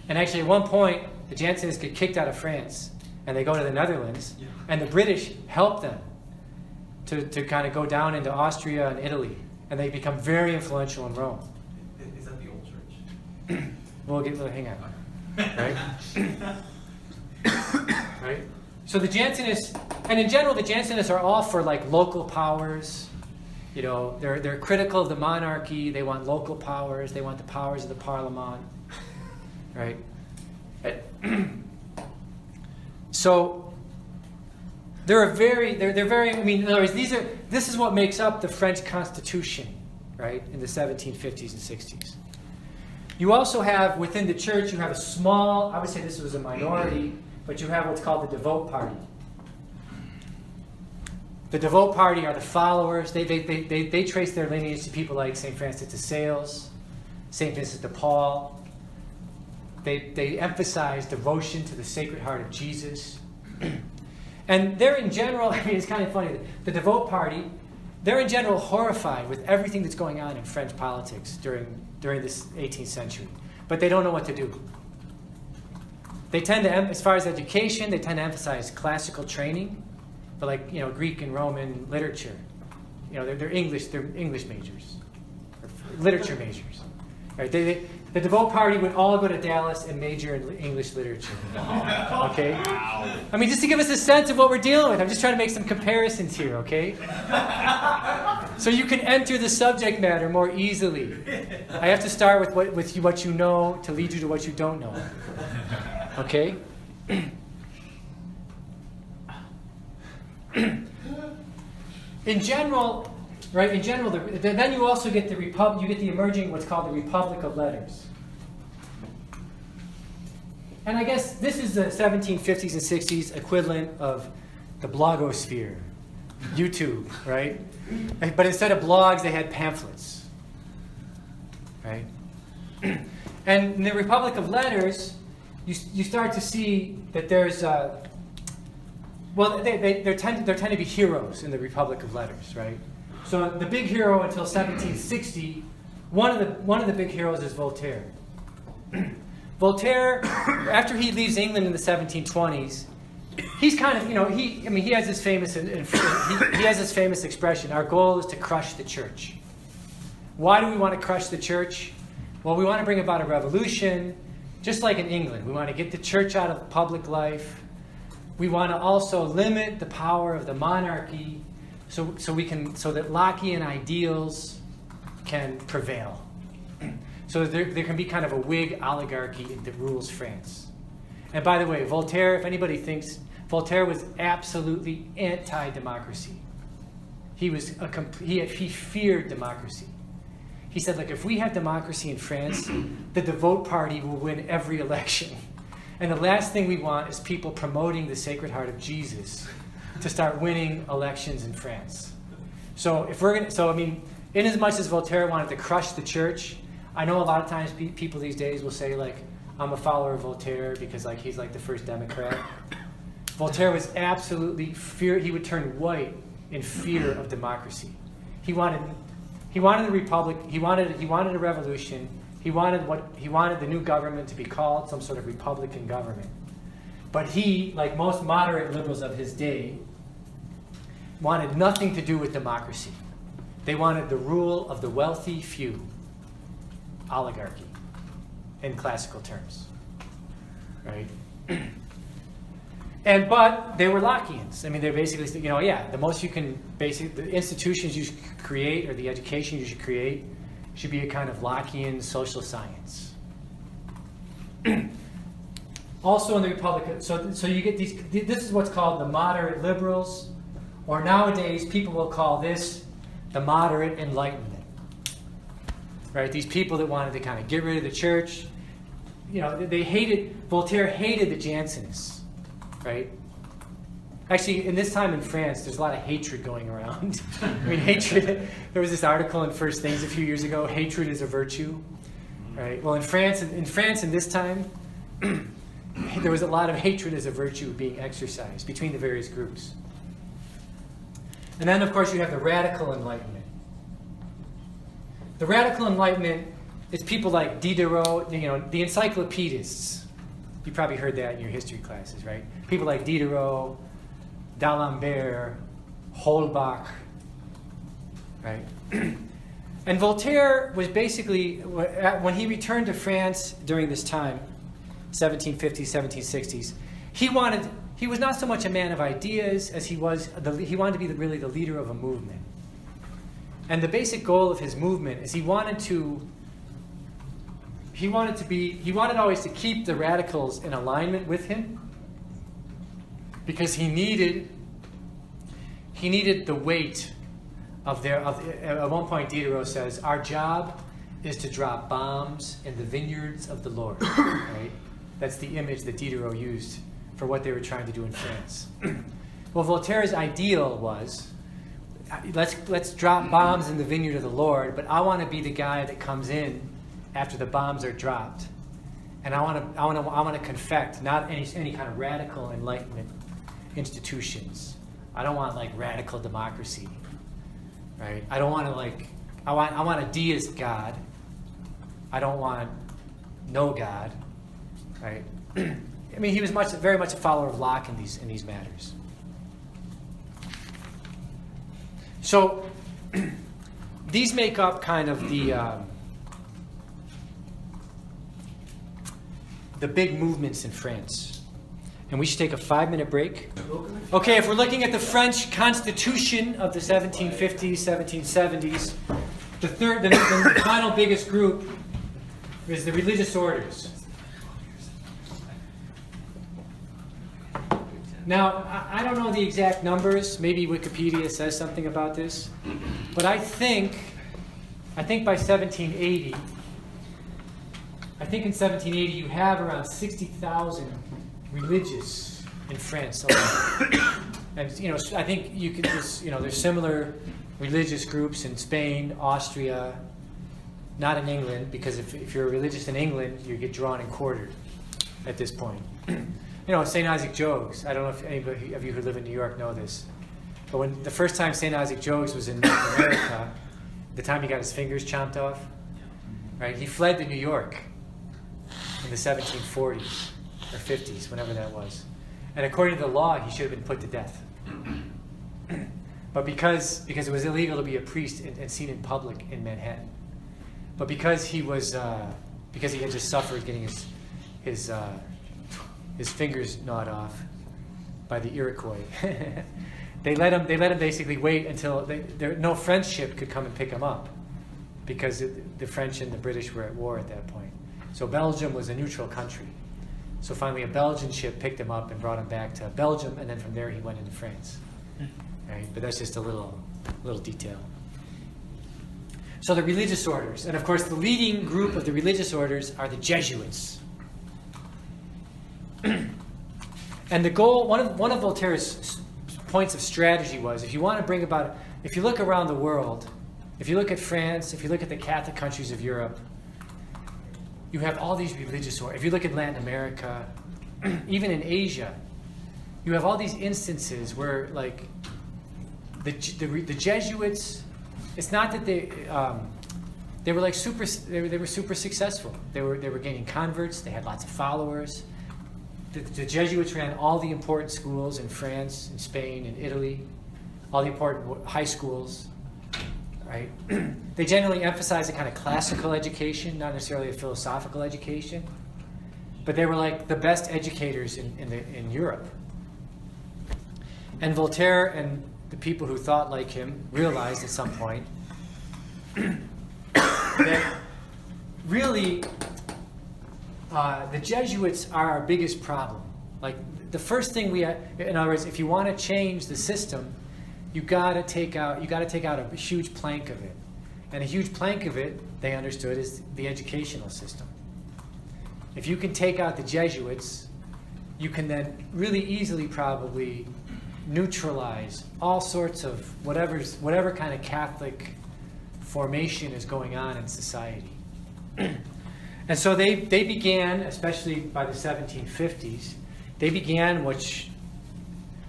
And actually, at one point, the Jansenists get kicked out of France. And they go to the Netherlands. Yeah. And And the British help them to kind of go down into Austria and Italy. And they become very influential in Rome. is that the old church? Hang on. Right? Right? So the Jansenists, and in general, the Jansenists are all for like local powers. You know, they're critical of the monarchy. They want local powers. They want the powers of the Parlement. Right? So they're very. I mean, in other words, this is what makes up the French Constitution, right? In the 1750s and 60s. You also have, within the church, you have a small, I would say this was a minority, but you have what's called the Devout Party. The Devout Party are the followers. They trace their lineage to people like St. Francis de Sales, St. Vincent de Paul. They emphasize devotion to the Sacred Heart of Jesus. And they're in general, I mean, it's kind of funny, the Devote Party, they're in general horrified with everything that's going on in French politics during this 18th century. But they don't know what to do. They tend to, as far as education, they tend to emphasize classical training, but like, Greek and Roman literature. They're English majors, or literature majors. Right? The Devote Party would all go to Dallas and major in English literature. Okay? I mean, just to give us a sense of what we're dealing with. I'm just trying to make some comparisons here, okay? So you can enter the subject matter more easily. I have to start with what you know to lead you to what you don't know. Okay? In general, right? In general, then you also get you get the emerging what's called the Republic of Letters. And I guess this is the 1750s and 60s equivalent of the blogosphere, YouTube, right? But instead of blogs, they had pamphlets, right? And in the Republic of Letters, you start to see that there's there tend to be heroes in the Republic of Letters, right? So the big hero until 1760, one of the big heroes is Voltaire. Voltaire, after he leaves England in the 1720s, he's kind of, he has this famous he has this famous expression: our goal is to crush the church. Why do we want to crush the church? Well, we want to bring about a revolution, just like in England. We want to get the church out of public life. We want to also limit the power of the monarchy so that Lockean ideals can prevail. So there can be kind of a Whig oligarchy that rules France. And by the way, Voltaire, if anybody thinks, Voltaire was absolutely anti-democracy. He feared democracy. He said, look, if we have democracy in France, the Devote Party will win every election. And the last thing we want is people promoting the Sacred Heart of Jesus to start winning elections in France. So in as much as Voltaire wanted to crush the church, I know a lot of times people these days will say, like, I'm a follower of Voltaire because, like, he's like the first Democrat. Voltaire was absolutely he would turn white in fear of democracy. He wanted the republic. He wanted a revolution. He wanted the new government to be called some sort of republican government. But he, like most moderate liberals of his day, wanted nothing to do with democracy. They wanted the rule of the wealthy few, oligarchy, in classical terms, right? But they were Lockeans. I mean, they're basically, the most you can the institutions you should create or the education you should create should be a kind of Lockean social science. Also in the Republic, so you get this is what's called the moderate liberals, or nowadays people will call this the moderate Enlightenment. Right? These people that wanted to kind of get rid of the church, Voltaire hated the Jansenists, right? Actually, in this time in France, there's a lot of hatred going around. I mean, hatred, there was this article in First Things a few years ago, hatred is a virtue, right? Well, in France in this time, there was a lot of hatred as a virtue being exercised between the various groups. And then, of course, you have the Radical Enlightenment. The Radical Enlightenment is people like Diderot, the encyclopedists. You probably heard that in your history classes, right? People like Diderot, D'Alembert, Holbach, right? And Voltaire was basically, when he returned to France during this time, 1750s, 1760s, he was not so much a man of ideas as he wanted to be really the leader of a movement. And the basic goal of his movement is he wanted always to keep the radicals in alignment with him, because he needed the weight of at one point Diderot says, our job is to drop bombs in the vineyards of the Lord, right? That's the image that Diderot used for what they were trying to do in France. Well, Voltaire's ideal was, let's drop bombs in the vineyard of the Lord, but I want to be the guy that comes in after the bombs are dropped, and I want to confect not any kind of radical enlightenment institutions. I don't want like radical democracy, right? I don't want to like, I want a deist God. I don't want no God, right? I mean, he was very much a follower of Locke in these matters. So these make up kind of the big movements in France. And we should take a 5-minute break. Okay, if we're looking at the French Constitution of the 1750s, 1770s, the final biggest group is the religious orders. Now, I don't know the exact numbers. Maybe Wikipedia says something about this. But I think by 1780, in 1780 you have around 60,000 religious in France alone. And I think you could just, there's similar religious groups in Spain, Austria, not in England, because if you're religious in England, you get drawn and quartered at this point. St. Isaac Jogues, I don't know if anybody of you who live in New York know this, but when the first time St. Isaac Jogues was in North America, the time he got his fingers chomped off, right? He fled to New York in the 1740s or 50s, whenever that was. And according to the law, he should have been put to death. But because it was illegal to be a priest and seen in public in Manhattan, but because he had just suffered getting his fingers gnawed off by the Iroquois, they let him basically wait until no French ship could come and pick him up, because the French and the British were at war at that point. So Belgium was a neutral country. So finally a Belgian ship picked him up and brought him back to Belgium, and then from there he went into France. Right? But that's just a little detail. So the religious orders, and of course the leading group of the religious orders are the Jesuits. And the goal, one of Voltaire's points of strategy was, if you want to bring about, if you look around the world, if you look at France, if you look at the Catholic countries of Europe, you have all these religious orders. If you look at Latin America, even in Asia, you have all these instances where, like, the Jesuits, it's not that they were like they were super successful. They were gaining converts. They had lots of followers. The Jesuits ran all the important schools in France, in Spain, in Italy, all the important high schools, right? They generally emphasized a kind of classical education, not necessarily a philosophical education, but they were like the best educators in Europe. And Voltaire and the people who thought like him realized at some point that really the Jesuits are our biggest problem. Like, the first thing in other words, if you want to change the system, you got to take out a huge plank of it. And a huge plank of it, they understood, is the educational system. If you can take out the Jesuits, you can then really easily probably neutralize all sorts of whatever kind of Catholic formation is going on in society. And so they began, especially by the 1750s, they began, which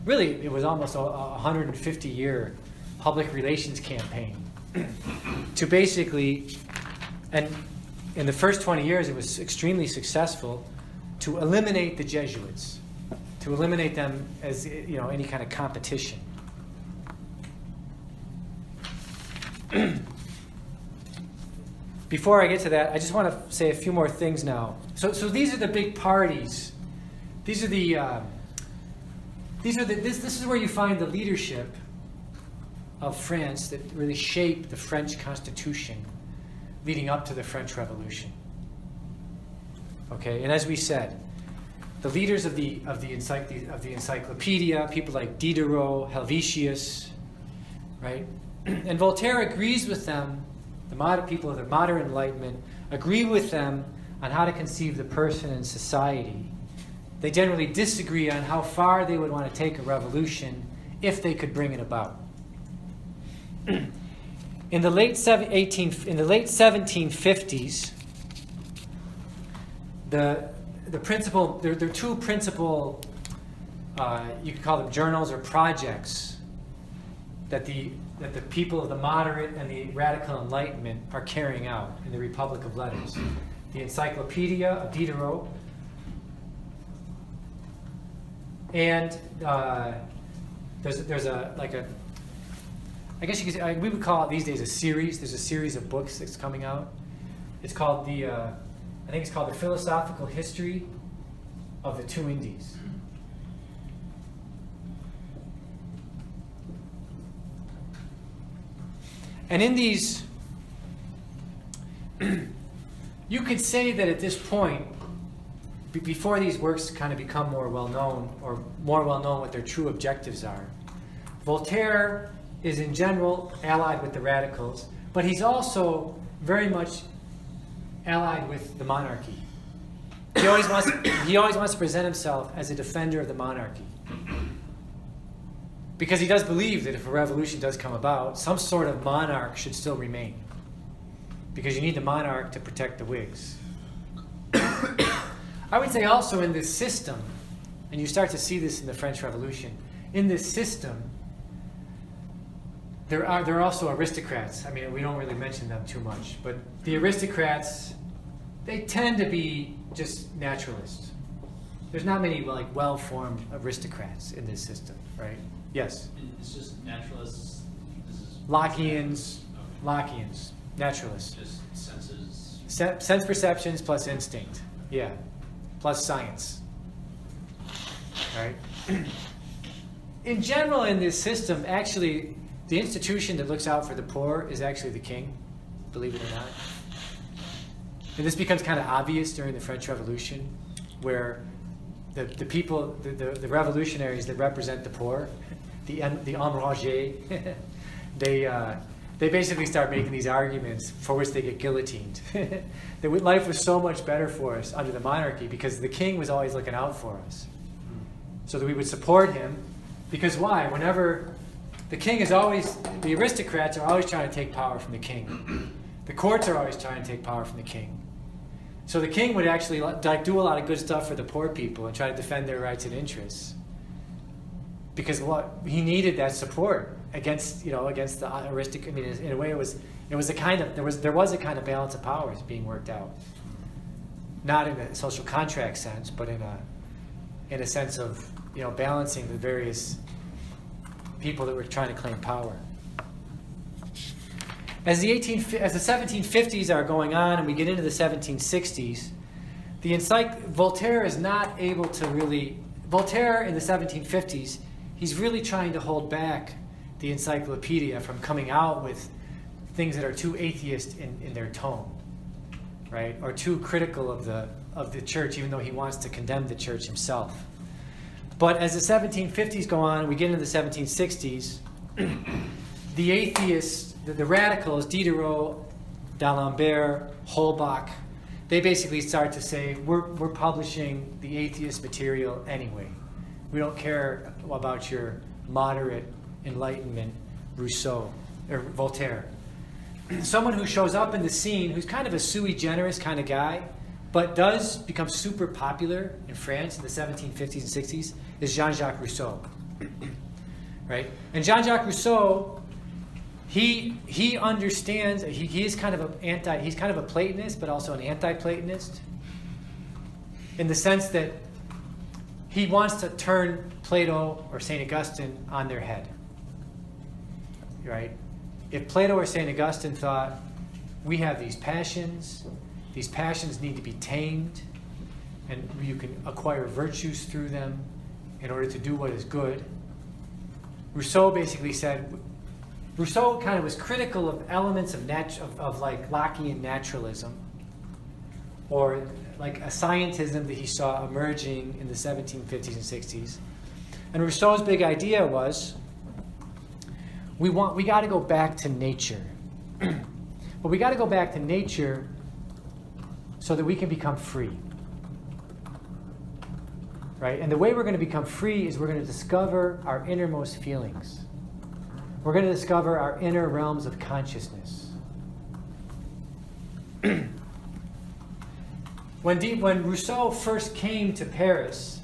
really it was almost a 150-year public relations campaign to basically, and in the first 20 years it was extremely successful, to eliminate the Jesuits, to eliminate them as any kind of competition. Before I get to that, I just want to say a few more things now. So these are the big parties. These are this is where you find the leadership of France that really shaped the French Constitution leading up to the French Revolution. Okay, and as we said, the leaders of the encyclopedia, people like Diderot, Helvetius, right? And Voltaire agrees with them. The modern people of the modern Enlightenment agree with them on how to conceive the person and society. They generally disagree on how far they would want to take a revolution if they could bring it about. In the late 1750s, there are two principal you could call them journals or projects that the people of the moderate and the radical Enlightenment are carrying out in the Republic of Letters. The Encyclopedia of Diderot, and there's a I guess you could say, we would call it these days a series. There's a series of books that's coming out. It's called I think it's called The Philosophical History of the Two Indies. And in these, you could say that at this point, before these works kind of become more well-known, or more well-known what their true objectives are, Voltaire is in general allied with the radicals, but he's also very much allied with the monarchy. He always wants to present himself as a defender of the monarchy. Because he does believe that if a revolution does come about, some sort of monarch should still remain. Because you need the monarch to protect the Whigs. I would say also in this system, and you start to see this in the French Revolution, in this system, there are also aristocrats. I mean, we don't really mention them too much, but the aristocrats, they tend to be just naturalists. There's not many like well-formed aristocrats in this system, right? Yes. It's just naturalists. This is Lockeans, okay. Lockeans, naturalists. Just senses. Sense perceptions plus instinct, yeah, plus science, right? In general, in this system, actually, the institution that looks out for the poor is actually the king, believe it or not. And this becomes kind of obvious during the French Revolution, where the people, the revolutionaries that represent the poor, the enragés, they basically start making these arguments for which they get guillotined. That life was so much better for us under the monarchy because the king was always looking out for us. So that we would support him. Because why? Whenever the king is always, the aristocrats are always trying to take power from the king. The courts are always trying to take power from the king. So the king would actually like do a lot of good stuff for the poor people and try to defend their rights and interests. Because he needed that support against the aristocrat. I mean, in a way, there was a kind of balance of powers being worked out, not in a social contract sense, but in a sense of balancing the various people that were trying to claim power. As the 1750s are going on and we get into the 1760s, Voltaire is not able to really. Voltaire in the 1750s, he's really trying to hold back the encyclopedia from coming out with things that are too atheist in their tone, right? Or too critical of the church, even though he wants to condemn the church himself. But as the 1750s go on, we get into the 1760s, the atheists, the radicals, Diderot, D'Alembert, Holbach, they basically start to say, we're publishing the atheist material anyway. We don't care about your moderate Enlightenment, Rousseau, or Voltaire. Someone who shows up in the scene, who's kind of a sui generis kind of guy, but does become super popular in France in the 1750s and 60s, is Jean-Jacques Rousseau. Right? And Jean-Jacques Rousseau, he understands, he is kind of he's kind of a Platonist, but also an anti-Platonist, in the sense that he wants to turn Plato or St. Augustine on their head. Right? If Plato or St. Augustine thought, we have these passions need to be tamed, and you can acquire virtues through them in order to do what is good. Rousseau basically said, Rousseau kind of was critical of elements of like Lockean naturalism, or like a scientism that he saw emerging in the 1750s and 60s. And Rousseau's big idea was, we got to go back to nature. But we got to go back to nature so that we can become free. Right? And the way we're going to become free is we're going to discover our innermost feelings. We're going to discover our inner realms of consciousness. When Rousseau first came to Paris,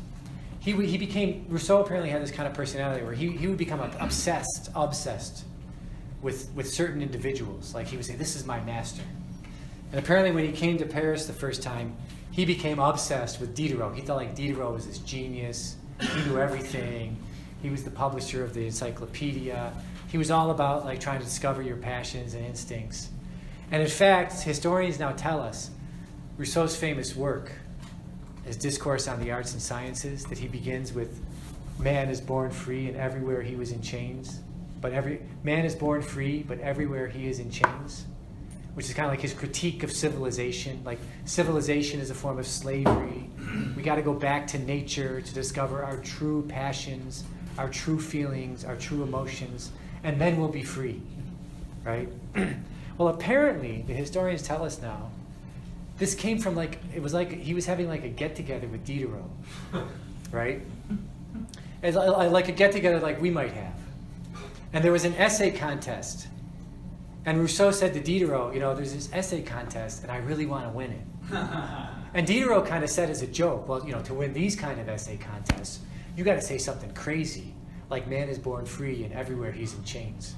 Rousseau apparently had this kind of personality where he would become obsessed with certain individuals. Like he would say, this is my master. And apparently when he came to Paris the first time, he became obsessed with Diderot. He thought like Diderot was this genius. He knew everything. He was the publisher of the encyclopedia. He was all about like trying to discover your passions and instincts. And in fact, historians now tell us Rousseau's famous work, his Discourse on the Arts and Sciences, that he begins with, man is born free and everywhere he was in chains. Man is born free, but everywhere he is in chains. Which is kind of like his critique of civilization. Like civilization is a form of slavery. We got to go back to nature to discover our true passions, our true feelings, our true emotions, and then we'll be free, right? Well, apparently, the historians tell us now, this came from it was like he was having like a get-together with Diderot, right? It's like a get-together like we might have. And there was an essay contest. And Rousseau said to Diderot, there's this essay contest, and I really want to win it. And Diderot kind of said as a joke, well, to win these kind of essay contests, you got to say something crazy, like man is born free and everywhere he's in chains,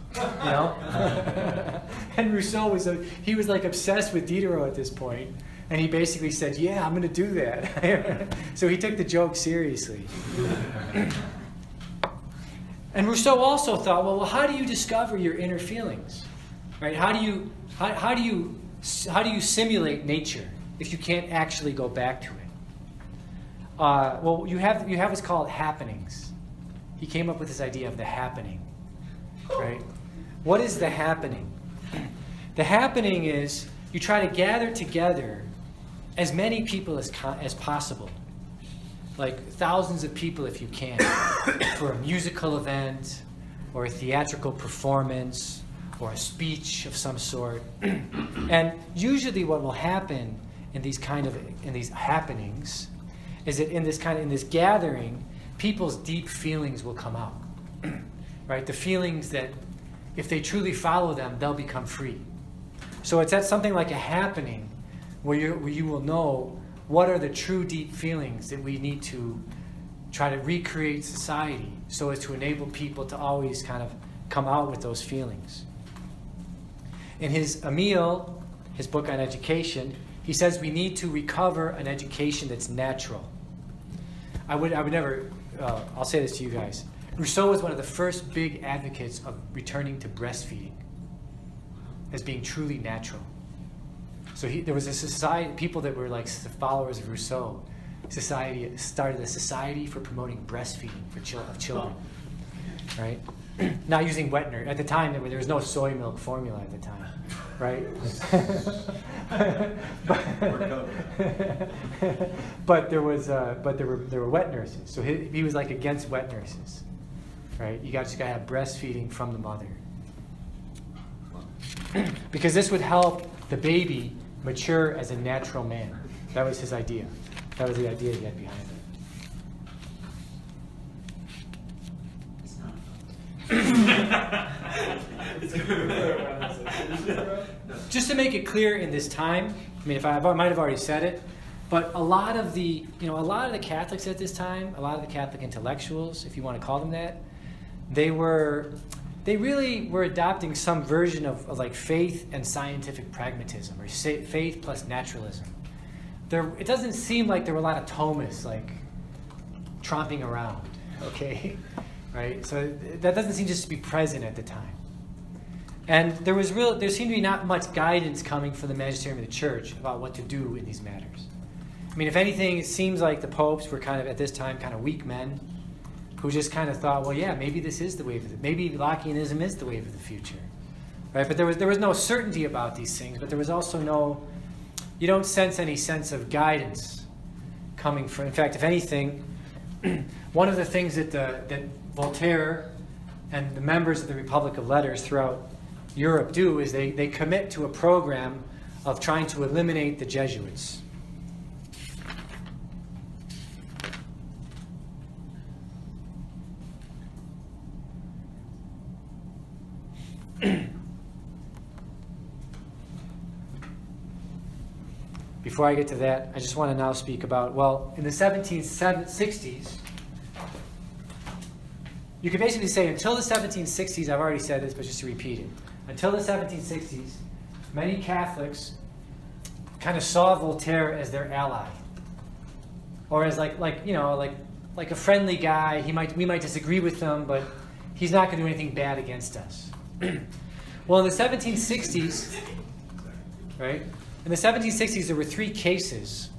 And Rousseau was obsessed with Diderot at this point, and he basically said, yeah, I'm going to do that. So he took the joke seriously. And Rousseau also thought, well, how do you discover your inner feelings? Right? How do you simulate nature if you can't actually go back to it? Well, you have what's called happenings. He came up with this idea of the happening. Right? What is the happening? The happening is you try to gather together as many people as possible, like thousands of people if you can, for a musical event or a theatrical performance or a speech of some sort. And usually what will happen in these happenings is that in this gathering, people's deep feelings will come out. Right? The feelings that if they truly follow them, they'll become free. So it's at something like a happening where you will know what are the true deep feelings that we need to try to recreate society so as to enable people to always kind of come out with those feelings. In his Emile, his book on education, he says we need to recover an education that's natural. I would never, I'll say this to you guys. Rousseau was one of the first big advocates of returning to breastfeeding as being truly natural. So there was a society, people that were like followers of Rousseau, started a society for promoting breastfeeding of children, right? Not using wet nurse. At the time, there was no soy milk formula at the time, right? but there were wet nurses. So he was like against wet nurses, right? You just gotta have breastfeeding from the mother, because this would help the baby mature as a natural man. That was his idea. That was the idea he had behind it. Just to make it clear in this time, I mean, I might have already said it, but a lot of the Catholics at this time, a lot of the Catholic intellectuals, if you want to call them that, they really were adopting some version of like faith and scientific pragmatism, or faith plus naturalism. It doesn't seem like there were a lot of Thomists like tromping around, okay? Right? So that doesn't seem just to be present at the time. And there seemed to be not much guidance coming from the magisterium of the church about what to do in these matters. I mean, if anything, it seems like the popes were kind of, at this time, kind of weak men who just kind of thought, well, yeah, maybe this is the wave of maybe Lockeanism is the wave of the future. Right? But there was no certainty about these things, but there was also you don't sense any sense of guidance coming from, in fact, if anything, one of the things that Voltaire and the members of the Republic of Letters throughout Europe do is they commit to a program of trying to eliminate the Jesuits. Before I get to that, I just want to now speak about, well, in the 1760s, you could basically say until the 1760s, I've already said this, but just to repeat it. Until the 1760s, many Catholics kind of saw Voltaire as their ally. Or as like a friendly guy. We might disagree with him, but he's not going to do anything bad against us. Well, in the 1760s, right? In the 1760s, there were 3 cases.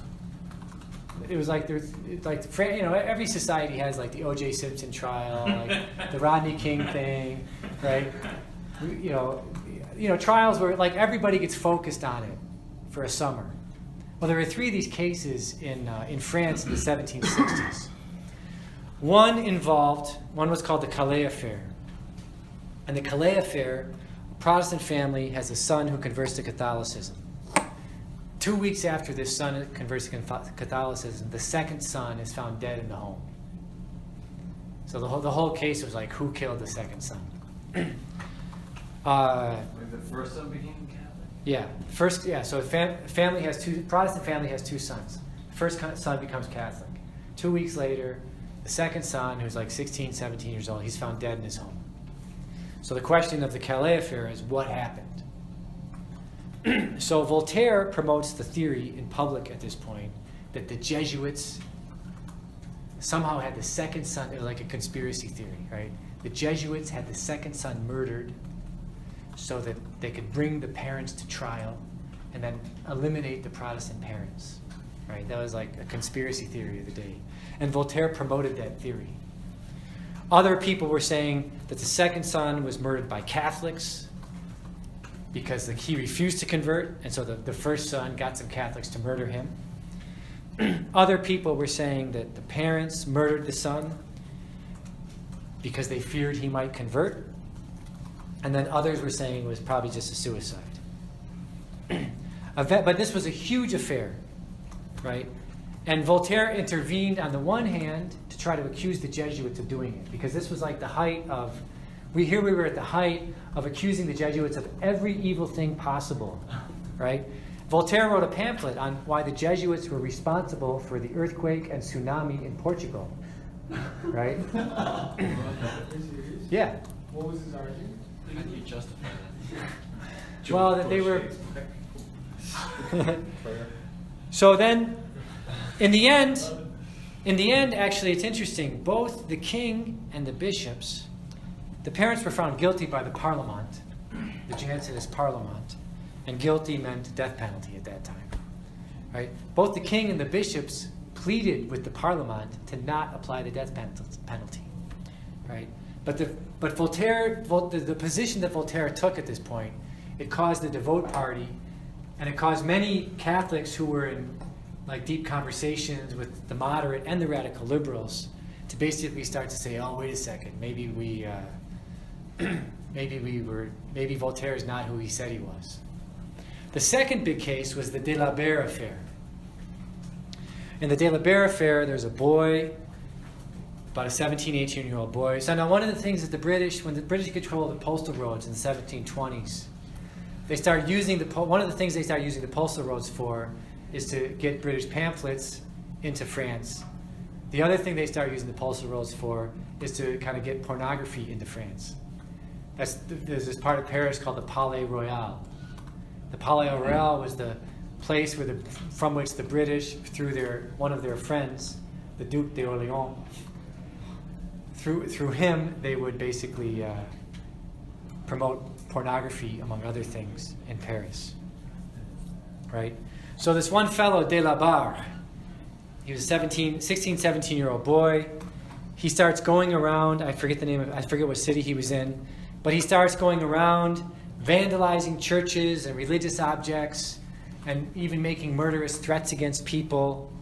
It was like every society has like the O.J. Simpson trial, like the Rodney King thing, right? Trials where like everybody gets focused on it for a summer. Well, there were 3 of these cases in France in the 1760s. One was called the Calais Affair. And the Calais Affair, a Protestant family has a son who converts to Catholicism. 2 weeks after this son converts to Catholicism, the second son is found dead in the home. So the whole case was like, who killed the second son? Like the first son became Catholic? So Protestant family has 2 sons. The first son becomes Catholic. 2 weeks later, the second son, who's like 16, 17 years old, he's found dead in his home. So the question of the Calais Affair is, what happened? So Voltaire promotes the theory in public at this point that the Jesuits somehow had the second son. It was like a conspiracy theory, right? The Jesuits had the second son murdered so that they could bring the parents to trial and then eliminate the Protestant parents, right? That was like a conspiracy theory of the day. And Voltaire promoted that theory. Other people were saying that the second son was murdered by Catholics because he refused to convert, and so the first son got some Catholics to murder him. Other people were saying that the parents murdered the son because they feared he might convert. And then others were saying it was probably just a suicide. But this was a huge affair, right? And Voltaire intervened on the one hand to try to accuse the Jesuits of doing it, because this was like the height of, we were at the height of accusing the Jesuits of every evil thing possible, right? Voltaire wrote a pamphlet on why the Jesuits were responsible for the earthquake and tsunami in Portugal, right? Yeah. What was his argument? How do you justify that? Well, that they were. So then, in the end, actually, it's interesting. Both the king and the bishops, the parents were found guilty by the Parliament, the Jansenist Parliament, and guilty meant death penalty at that time, right? Both the king and the bishops pleaded with the Parliament to not apply the death penalty, right? But Voltaire, the position that Voltaire took at this point, it caused the Devote Party, and it caused many Catholics who were in like deep conversations with the moderate and the radical liberals to basically start to say, oh, wait a second, maybe Voltaire is not who he said he was. The second big case was the De la Barre affair. In the De la Barre affair, there's a boy, about a 17, 18-year-old boy. So now one of the things that when the British controlled the postal roads in the 1720s, they started using one of the things they started using the postal roads for is to get British pamphlets into France. The other thing they started using the postal roads for is to kind of get pornography into France. There's this part of Paris called the Palais Royal. The Palais Royal was the place from which the British, through one of their friends, the Duc d'Orléans, through him, they would basically promote pornography, among other things, in Paris. Right? So this one fellow, De la Barre, he was a 16, 17-year-old boy. He starts going around, I forget what city he was in, but he starts going around vandalizing churches and religious objects and even making murderous threats against people.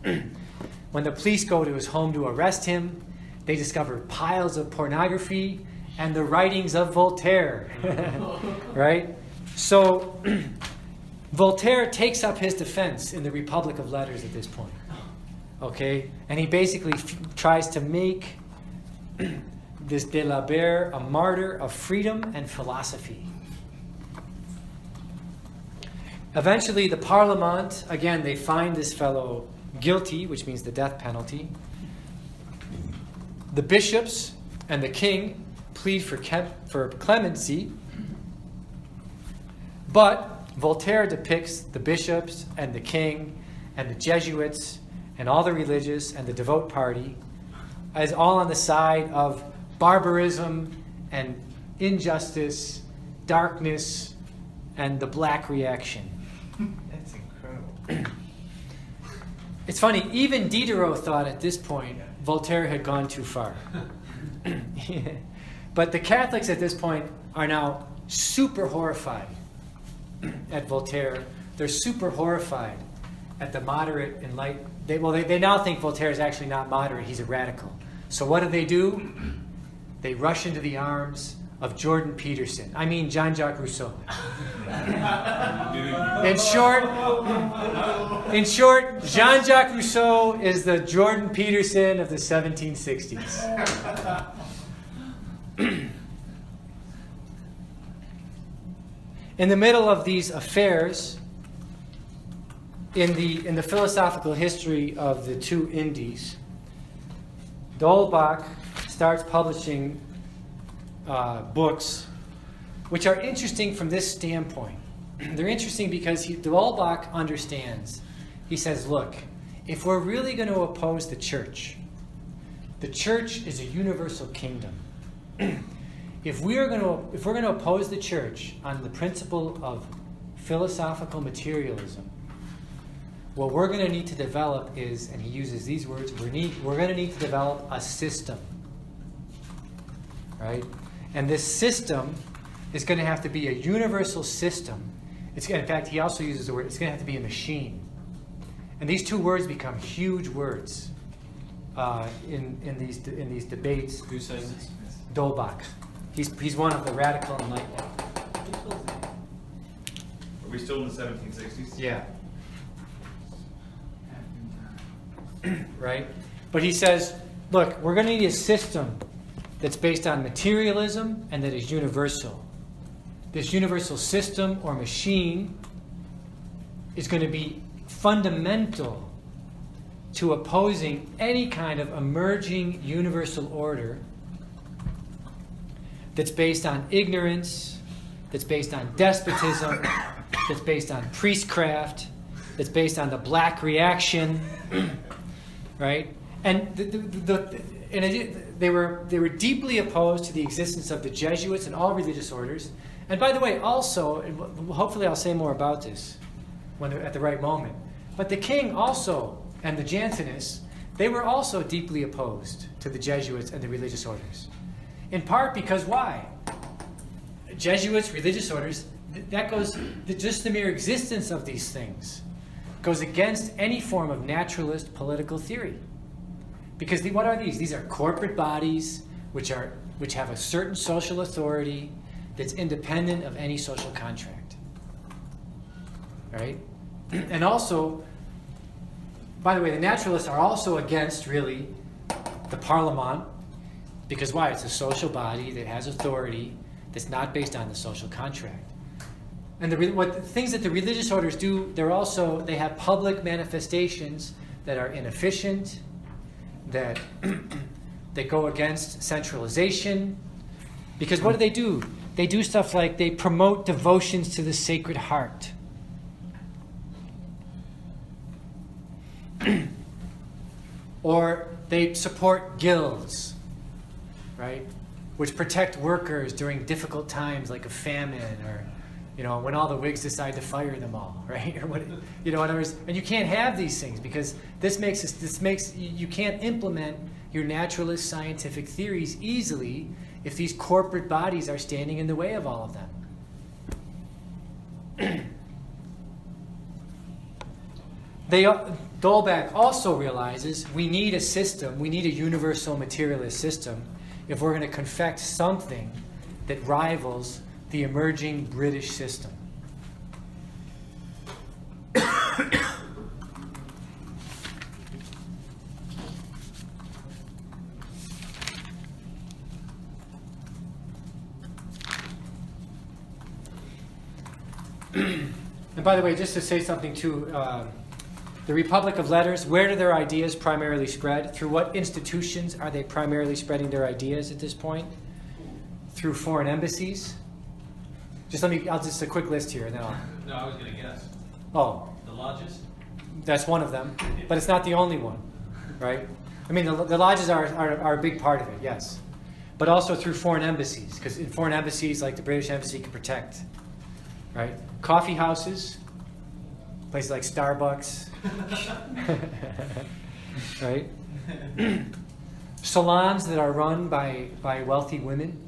When the police go to his home to arrest him, they discover piles of pornography and the writings of Voltaire. Right? So Voltaire takes up his defense in the Republic of Letters at this point. Okay? And he basically tries to make this De la Barre a martyr of freedom and philosophy. Eventually, the Parliament, again, they find this fellow guilty, which means the death penalty. The bishops and the king plead for clemency, but Voltaire depicts the bishops and the king and the Jesuits and all the religious and the devout party as all on the side of barbarism and injustice, darkness, and the black reaction. That's incredible. It's funny, even Diderot thought at this point Voltaire had gone too far. But the Catholics at this point are now super horrified at Voltaire. They're super horrified at the moderate and light. They now think Voltaire is actually not moderate, he's a radical. So what do? They rush into the arms of Jordan Peterson. I mean Jean-Jacques Rousseau. In short, Jean-Jacques Rousseau is the Jordan Peterson of the 1760s. In the middle of these affairs, in the philosophical history of the two Indies, D'Holbach starts publishing books which are interesting from this standpoint. They're interesting because D'Holbach understands. He says, look, if we're really going to oppose the church is a universal kingdom. If we're going to oppose the church on the principle of philosophical materialism, what we're going to need to develop is, and he uses these words, we're going to need to develop a system, right? And this system is going to have to be a universal system. In fact, he also uses the word, it's going to have to be a machine. And these two words become huge words in these debates. Who says this? D'Holbach. He's one of the radical enlightenment. Are we still in the 1760s? Yeah. Right? But he says, look, we're going to need a system that's based on materialism and that is universal. This universal system or machine is going to be fundamental to opposing any kind of emerging universal order that's based on ignorance, that's based on despotism, that's based on priestcraft, that's based on the black reaction, right? And they were deeply opposed to the existence of the Jesuits and all religious orders. And by the way, also, hopefully I'll say more about this at the right moment. But the king also, and the Jansenists, they were also deeply opposed to the Jesuits and the religious orders. In part because why? Jesuits, religious orders, just the mere existence of these things goes against any form of naturalist political theory. Because what are these? These are corporate bodies which have a certain social authority that's independent of any social contract. Right? And also, by the way, the naturalists are also against, really, the Parlement. Because why? It's a social body that has authority that's not based on the social contract. And the things that the religious orders do, they have public manifestations that are inefficient, that they go against centralization. Because what do? They do stuff like they promote devotions to the Sacred Heart. Or they support guilds, right? Which protect workers during difficult times like a famine or, when all the Whigs decide to fire them all, right? Or whatever. And you can't have these things because you can't implement your naturalist scientific theories easily if these corporate bodies are standing in the way of all of them. D'Holbach also realizes we need a system, we need a universal materialist system if we're going to confect something that rivals the emerging British system. And by the way, just to say something too, The Republic of Letters, where do their ideas primarily spread? Through what institutions are they primarily spreading their ideas at this point? Through foreign embassies? I'll just a quick list here and then I'll. No, I was gonna guess. Oh, The lodges? that's one of them, but it's not the only one, right? I mean, the lodges are a big part of it, yes. But also through foreign embassies, because in foreign embassies, like the British Embassy can protect, right? Coffee houses, places like Starbucks, right? Salons that are run by wealthy women.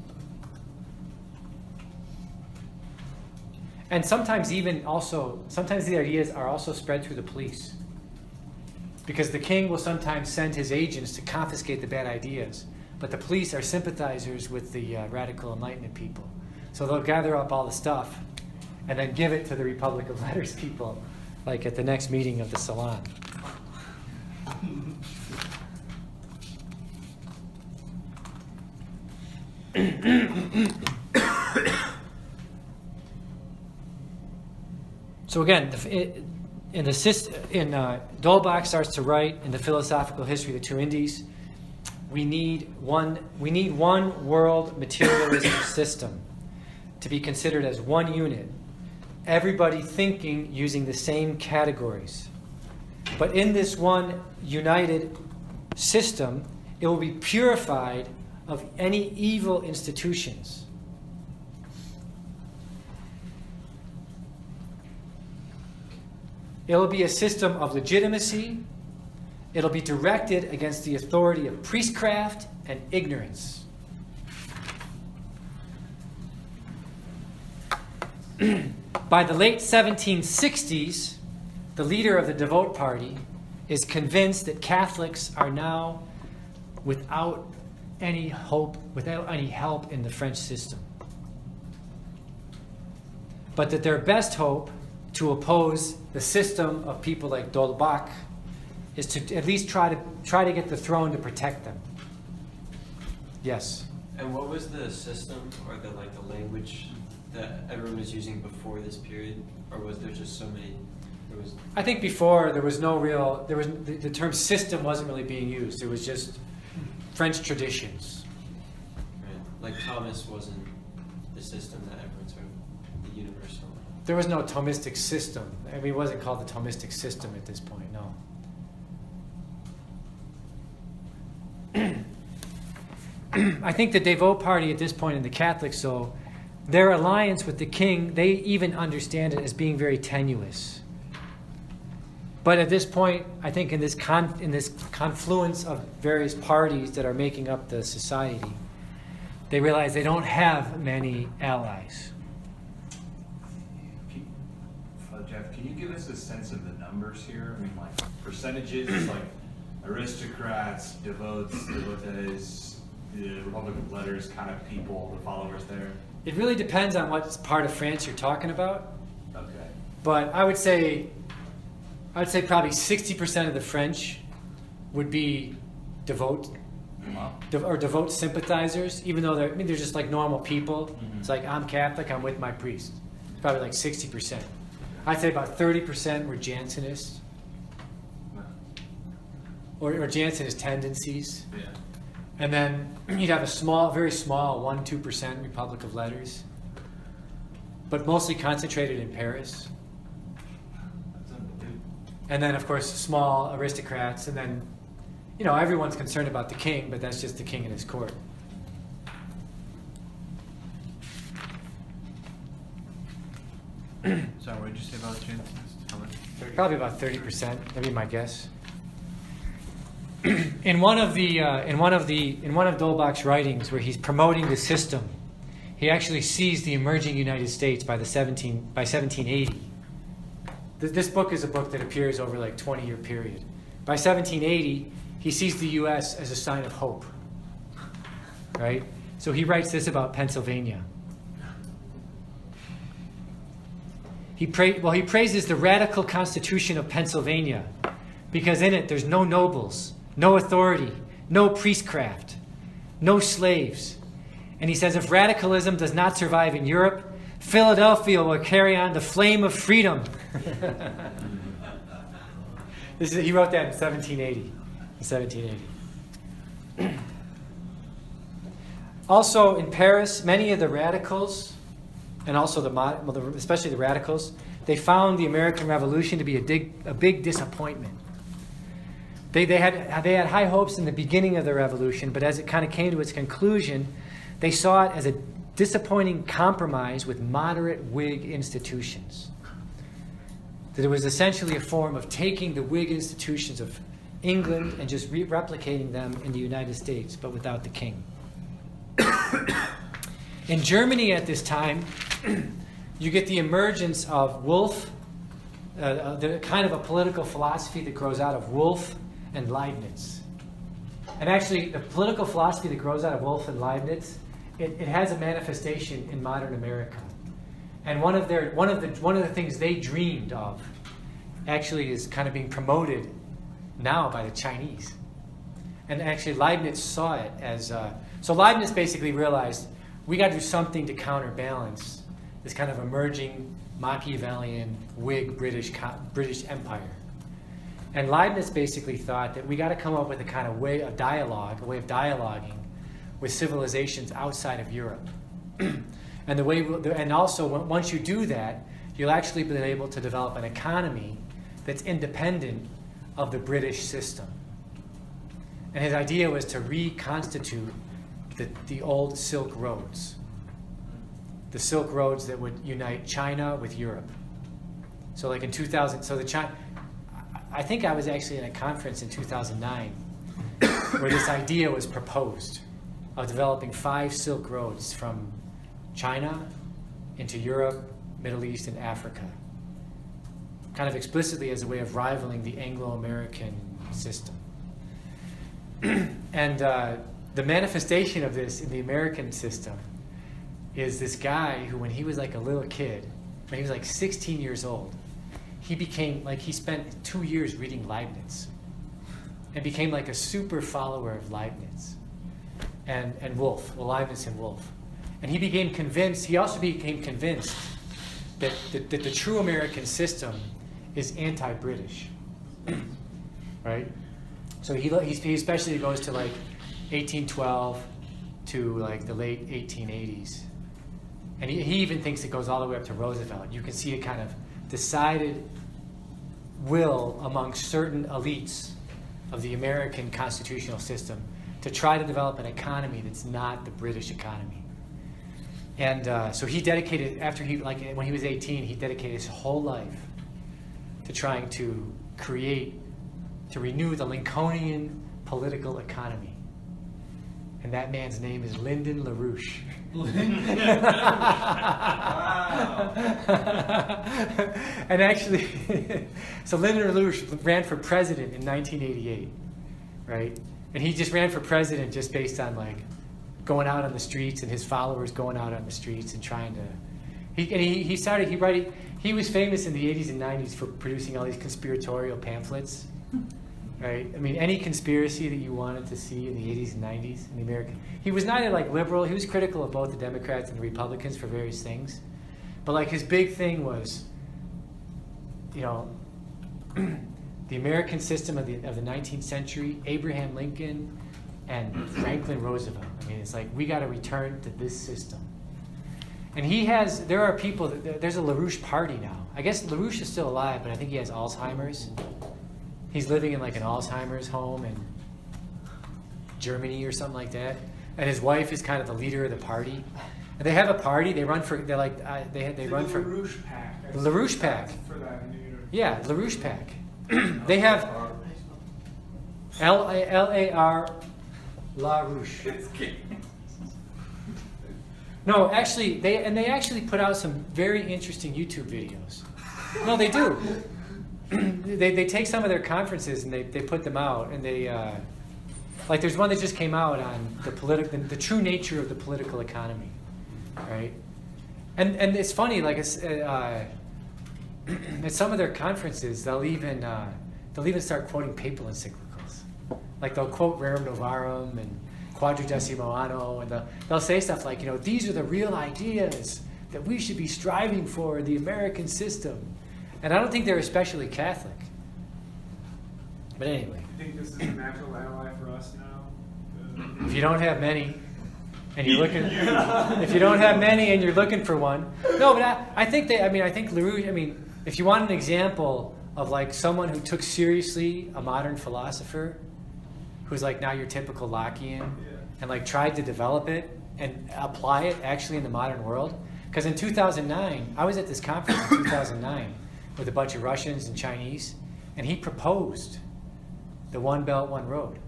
And sometimes the ideas are also spread through the police. Because the king will sometimes send his agents to confiscate the bad ideas. But the police are sympathizers with the radical Enlightenment people. So they'll gather up all the stuff and then give it to the Republic of Letters people, like at the next meeting of the salon. So again, Dolbach starts to write in the philosophical history of the two Indies. We need one world materialism system to be considered as one unit. Everybody thinking using the same categories. But in this one united system, it will be purified of any evil institutions. It will be a system of legitimacy. It'll be directed against the authority of priestcraft and ignorance. By the late 1760s, the leader of the Devote Party is convinced that Catholics are now without any help in the French system. But that their best hope to oppose the system of people like Dolbach is to at least try to get the throne to protect them. Yes. And what was the system or the language that everyone was using before this period, or was there just so many? I think before there was the term system wasn't really being used. It was just French traditions. Right. Like Thomas wasn't the system that everyone sort of, the universal. There was no Thomistic system. I mean, it wasn't called the Thomistic system at this point, no. I think the Devote Party at this point in the Catholics, though, their alliance with the king, they even understand it as being very tenuous. But at this point, I think in this confluence of various parties that are making up the society, they realize they don't have many allies. Jeff, can you give us a sense of the numbers here? I mean, like percentages, like aristocrats, devotees, the Republic of Letters kind of people, the followers there? It really depends on what part of France you're talking about. Okay. But I would say probably 60% of the French would be devote or devote sympathizers, even though they're just like normal people. Mm-hmm. It's like, I'm Catholic, I'm with my priest. It's probably like 60%. I'd say about 30% were Jansenists or Jansenist tendencies. Yeah. And then you'd have a very small 1-2% Republic of Letters, but mostly concentrated in Paris. And then, of course, small aristocrats, and then, everyone's concerned about the king, but that's just the king and his court. Sorry, what did you say about Jansenists? How much? Probably about 30%. That'd be my guess. In one of Dolbach's writings, where he's promoting the system, he actually sees the emerging United States by 1780. This book is a book that appears over like 20-year period. By 1780, he sees the U.S. as a sign of hope. Right? So he writes this about Pennsylvania. He praises the radical constitution of Pennsylvania because in it there's no nobles, no authority, no priestcraft, no slaves. And he says if radicalism does not survive in Europe, Philadelphia will carry on the flame of freedom. He wrote that in 1780. Also in Paris, many of the radicals, and also especially the radicals, they found the American Revolution to be a big disappointment. They had high hopes in the beginning of the revolution, but as it kind of came to its conclusion, they saw it as a disappointing compromise with moderate Whig institutions. That it was essentially a form of taking the Whig institutions of England and just replicating them in the United States, but without the king. In Germany at this time, you get the emergence of Wolff, the kind of a political philosophy that grows out of Wolff and Leibniz. And actually, the political philosophy that grows out of Wolff and Leibniz, it has a manifestation in modern America. And one of the things they dreamed of actually is kind of being promoted now by the Chinese. And actually, Leibniz saw it as so Leibniz basically realized we got to do something to counterbalance this kind of emerging Machiavellian Whig British Empire. And Leibniz basically thought that we got to come up with a kind of way of dialoguing with civilizations outside of Europe. And also once you do that, you'll actually be able to develop an economy that's independent of the British system. And his idea was to reconstitute the old Silk Roads. The Silk Roads that would unite China with Europe. So like in 2000, I think I was actually in a conference in 2009 where this idea was proposed of developing 5 Silk Roads from China into Europe, Middle East, and Africa. Kind of explicitly as a way of rivaling the Anglo-American system. And the manifestation of this in the American system is this guy who, when he was like a little kid, when he was like 16 years old, he spent 2 years reading Leibniz and became like a super follower of Leibniz and Wolff, Leibniz and Wolff. And he also became convinced that the true American system is anti-British, right? So he especially goes to like 1812 to like the late 1880s. And he even thinks it goes all the way up to Roosevelt. You can see a kind of decided will among certain elites of the American constitutional system to try to develop an economy that's not the British economy. And so he dedicated, when he was 18, he dedicated his whole life to trying to renew the Lincolnian political economy. And that man's name is Lyndon LaRouche. And actually, so Lyndon LaRouche ran for president in 1988, right? And he just ran for president just based on like going out on the streets and his followers going out on the streets and trying to. He was famous in the 80s and 90s for producing all these conspiratorial pamphlets. Right? I mean, any conspiracy that you wanted to see in the 80s and 90s in the American... He was neither like liberal, he was critical of both the Democrats and the Republicans for various things. But like his big thing was, you know, the American system of the 19th century, Abraham Lincoln and Franklin Roosevelt. I mean, it's like, we got to return to this system. And there are people, there's a LaRouche party now. I guess LaRouche is still alive, but I think he has Alzheimer's. He's living in like an Alzheimer's home in Germany or something like that. And his wife is kind of the leader of the party. And they have a party. They run for. They're like they run for. LaRouche Pack. The LaRouche Pack. For that in New York. Yeah, LaRouche Pack. They have LAR LaRouche. No, actually, they actually put out some very interesting YouTube videos. No, they do. They take some of their conferences and they put them out, and they like there's one that just came out on the true nature of the political economy, right? And it's funny, like it's at some of their conferences they'll even start quoting papal encyclicals, like they'll quote Rerum Novarum and Quadragesimo Anno, and they'll say stuff like, you know, these are the real ideas that we should be striving for in the American system. And I don't think they're especially Catholic. But anyway, I think this is a natural ally for us now. if you don't have many, and you're looking, if you don't have many and you're looking for one, no, but I think I think LaRouche, if you want an example of like someone who took seriously a modern philosopher, who's like now your typical Lockean, and like tried to develop it and apply it actually in the modern world. Because in 2009, I was at this conference in 2009 with a bunch of Russians and Chinese, and he proposed the One Belt, One Road,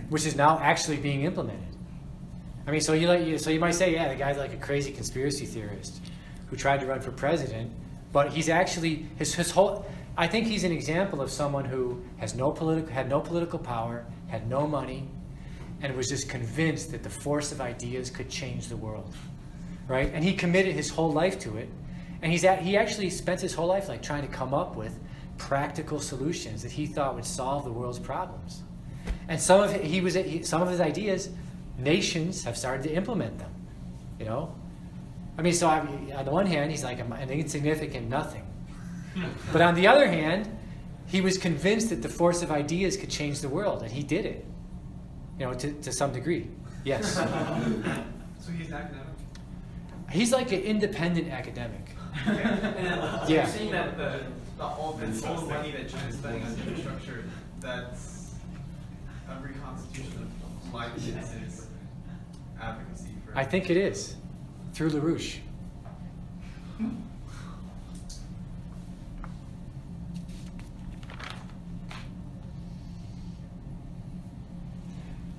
which is now actually being implemented. So you might say, yeah, the guy's like a crazy conspiracy theorist who tried to run for president, but he's actually his whole. I think he's an example of someone who had no political power, had no money, and was just convinced that the force of ideas could change the world, right? And he committed his whole life to it, and he actually spent his whole life like trying to come up with practical solutions that he thought would solve the world's problems. And some of his ideas, nations have started to implement them. On the one hand, he's like an insignificant nothing. But on the other hand, he was convinced that the force of ideas could change the world, and he did it. To some degree. Yes. So he's an academic? He's like an independent academic. And Yeah. you're saying that all the money that China's spending on infrastructure, that's a reconstitution of Leibniz's advocacy for... I think it is, through LaRouche.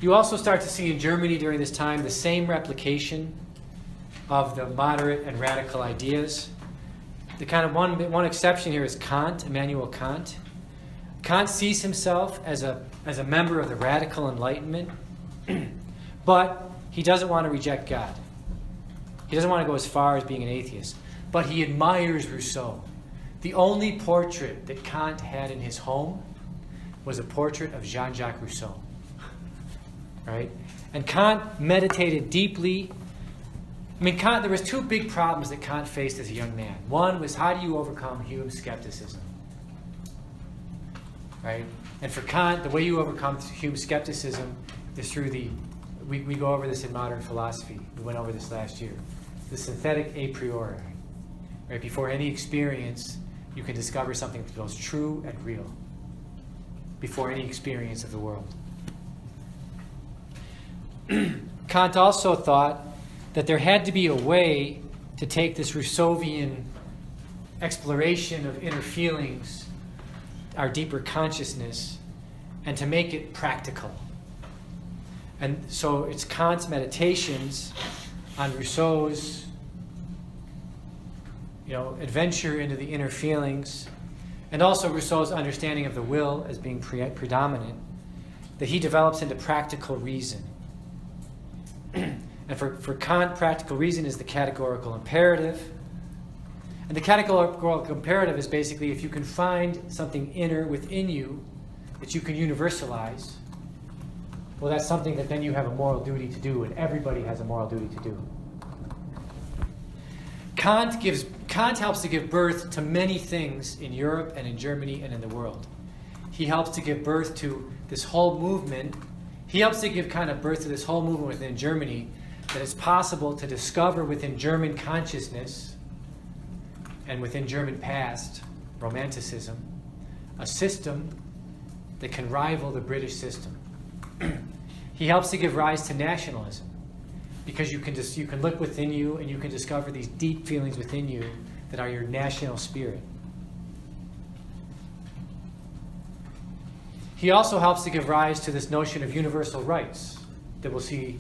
You also start to see in Germany during this time the same replication of the moderate and radical ideas. The kind of one exception here is Kant, Immanuel Kant. Kant sees himself as a member of the radical Enlightenment, but he doesn't want to reject God. He doesn't want to go as far as being an atheist, but he admires Rousseau. The only portrait that Kant had in his home was a portrait of Jean-Jacques Rousseau. Right? And Kant meditated deeply. There was two big problems that Kant faced as a young man. One was, how do you overcome human skepticism? Right? And for Kant, the way you overcome human skepticism is through we go over this in modern philosophy. We went over this last year. The synthetic a priori. Right? Before any experience, you can discover something that's both true and real. Before any experience of the world. Kant also thought that there had to be a way to take this Rousseauian exploration of inner feelings, our deeper consciousness, and to make it practical. And so it's Kant's meditations on Rousseau's adventure into the inner feelings, and also Rousseau's understanding of the will as being predominant, that he develops into practical reason. And for Kant, practical reason is the categorical imperative. And the categorical imperative is basically if you can find something inner within you that you can universalize, well, that's something that then you have a moral duty to do, and everybody has a moral duty to do. Kant helps to give birth to many things in Europe and in Germany and in the world. He helps to give birth to this whole movement. He helps to give kind of birth to this whole movement within Germany that it's possible to discover within German consciousness and within German past, Romanticism, a system that can rival the British system. He helps to give rise to nationalism because you can look within you and you can discover these deep feelings within you that are your national spirit. He also helps to give rise to this notion of universal rights that we'll see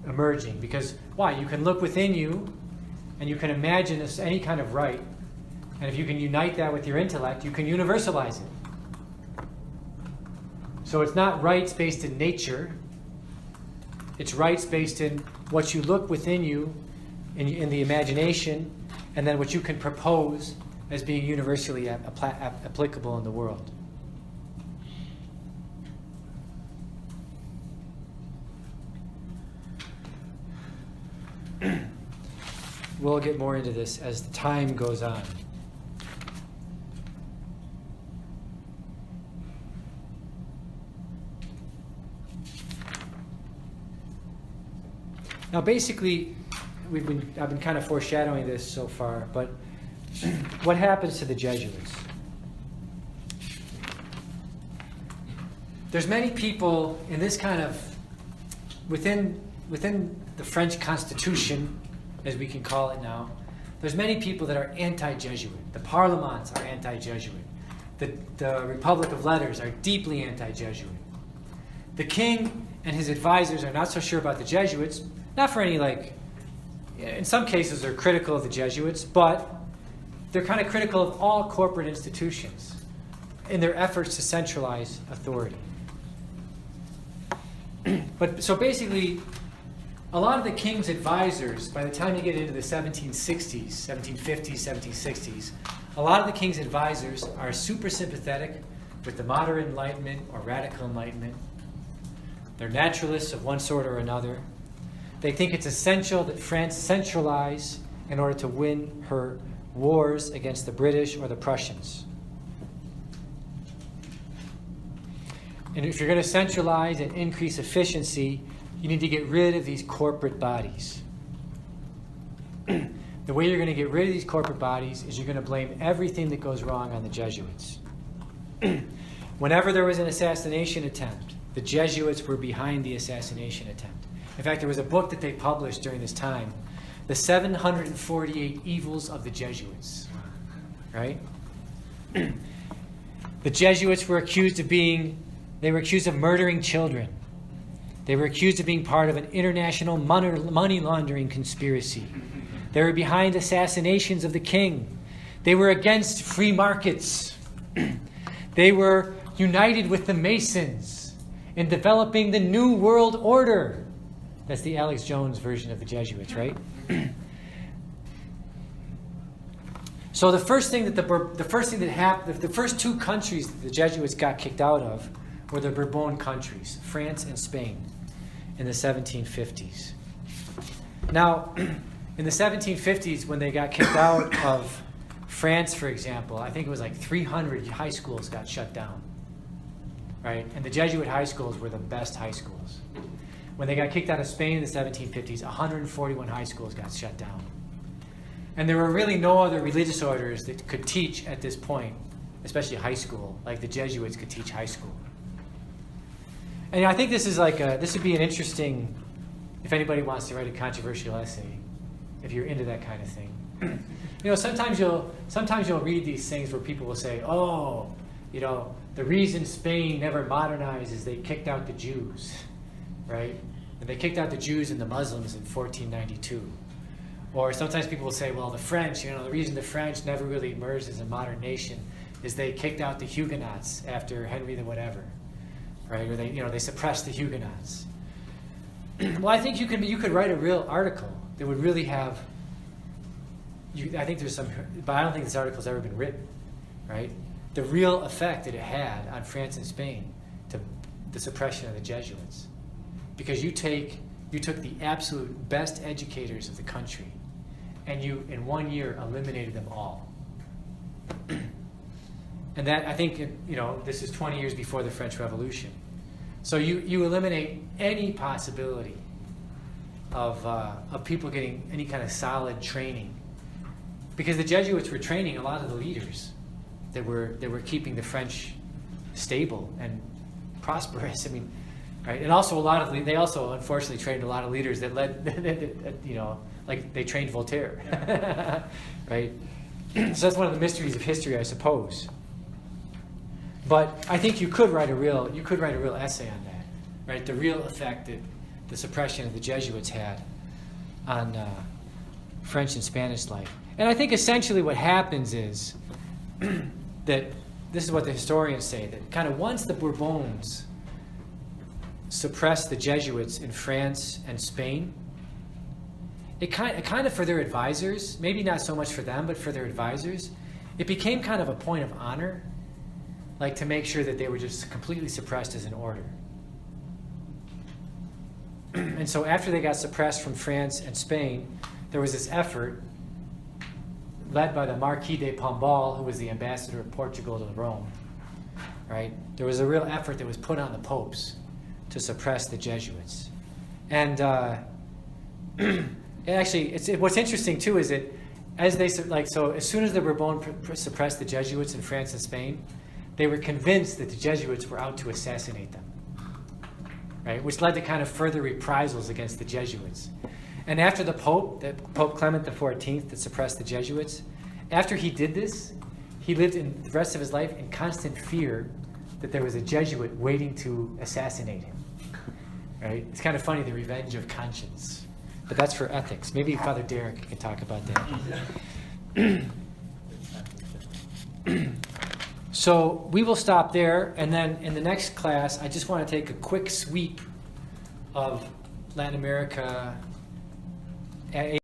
emerging. Because why? You can look within you and you can imagine any kind of right. And if you can unite that with your intellect, you can universalize it. So it's not rights based in nature. It's rights based in what you look within you in the imagination, and then what you can propose as being universally applicable in the world. We'll get more into this as the time goes on. Now, basically, I've been kind of foreshadowing this so far, but what happens to the Jesuits? There's many people in this kind of, within the French Constitution, as we can call it now, there's many people that are anti-Jesuit. The Parlements are anti-Jesuit. The Republic of Letters are deeply anti-Jesuit. The king and his advisors are not so sure about the Jesuits, not for any, in some cases they're critical of the Jesuits, but they're kind of critical of all corporate institutions in their efforts to centralize authority. But so basically, a lot of the king's advisors, by the time you get into the 1760s, 1750s, 1760s, a lot of the king's advisors are super sympathetic with the moderate enlightenment or radical enlightenment. They're naturalists of one sort or another. They think it's essential that France centralize in order to win her wars against the British or the Prussians. And if you're going to centralize and increase efficiency, you need to get rid of these corporate bodies. The way you're going to get rid of these corporate bodies is you're going to blame everything that goes wrong on the Jesuits. Whenever there was an assassination attempt, the Jesuits were behind the assassination attempt. In fact, there was a book that they published during this time, The 748 Evils of the Jesuits. Right? The Jesuits were accused of murdering children. They were accused of being part of an international money laundering conspiracy. They were behind assassinations of the king. They were against free markets. They were united with the Masons in developing the New World Order. That's the Alex Jones version of the Jesuits, right? So the first two countries that the Jesuits got kicked out of were the Bourbon countries, France and Spain, in the 1750s. Now, in the 1750s, when they got kicked out of France, for example, I think it was 300 high schools got shut down, right? And the Jesuit high schools were the best high schools. When they got kicked out of Spain in the 1750s, 141 high schools got shut down. And there were really no other religious orders that could teach at this point, especially high school, like the Jesuits could teach high school. And I think this is this would be an interesting, if anybody wants to write a controversial essay, if you're into that kind of thing. Sometimes you'll read these things where people will say, the reason Spain never modernized is they kicked out the Jews, right? And they kicked out the Jews and the Muslims in 1492. Or sometimes people will say, well, the French, the reason the French never really emerged as a modern nation is they kicked out the Huguenots after Henry the whatever, right? Or they suppressed the Huguenots. Well, I think you could write a real article that would really have. I think there's some, but I don't think this article's ever been written, right? The real effect that it had on France and Spain to the suppression of the Jesuits, because you took the absolute best educators of the country, and you in 1 year eliminated them all. And that, I think, this is 20 years before the French Revolution. So you eliminate any possibility of people getting any kind of solid training, because the Jesuits were training a lot of the leaders that were keeping the French stable and prosperous. Right? And also they also unfortunately trained a lot of leaders that led, like they trained Voltaire, right? So that's one of the mysteries of history, I suppose. But I think you could write a real essay on that, right? The real effect that the suppression of the Jesuits had on French and Spanish life. And I think essentially what happens is that this is what the historians say, that kind of once the Bourbons suppressed the Jesuits in France and Spain, it kind of for their advisors, maybe not so much for them, but for their advisors, it became kind of a point of honor, to make sure that they were just completely suppressed as an order. And so after they got suppressed from France and Spain, there was this effort led by the Marquis de Pombal, who was the ambassador of Portugal to Rome, right? There was a real effort that was put on the popes to suppress the Jesuits. And Actually, what's interesting too is that as they so as soon as the Bourbon suppressed the Jesuits in France and Spain, they were convinced that the Jesuits were out to assassinate them, right? Which led to kind of further reprisals against the Jesuits. And after the Pope Clement XIV, that suppressed the Jesuits, after he did this, he lived in the rest of his life in constant fear that there was a Jesuit waiting to assassinate him. Right? It's kind of funny, the revenge of conscience. But that's for ethics. Maybe Father Derek can talk about that. So we will stop there, and then in the next class, I just want to take a quick sweep of Latin America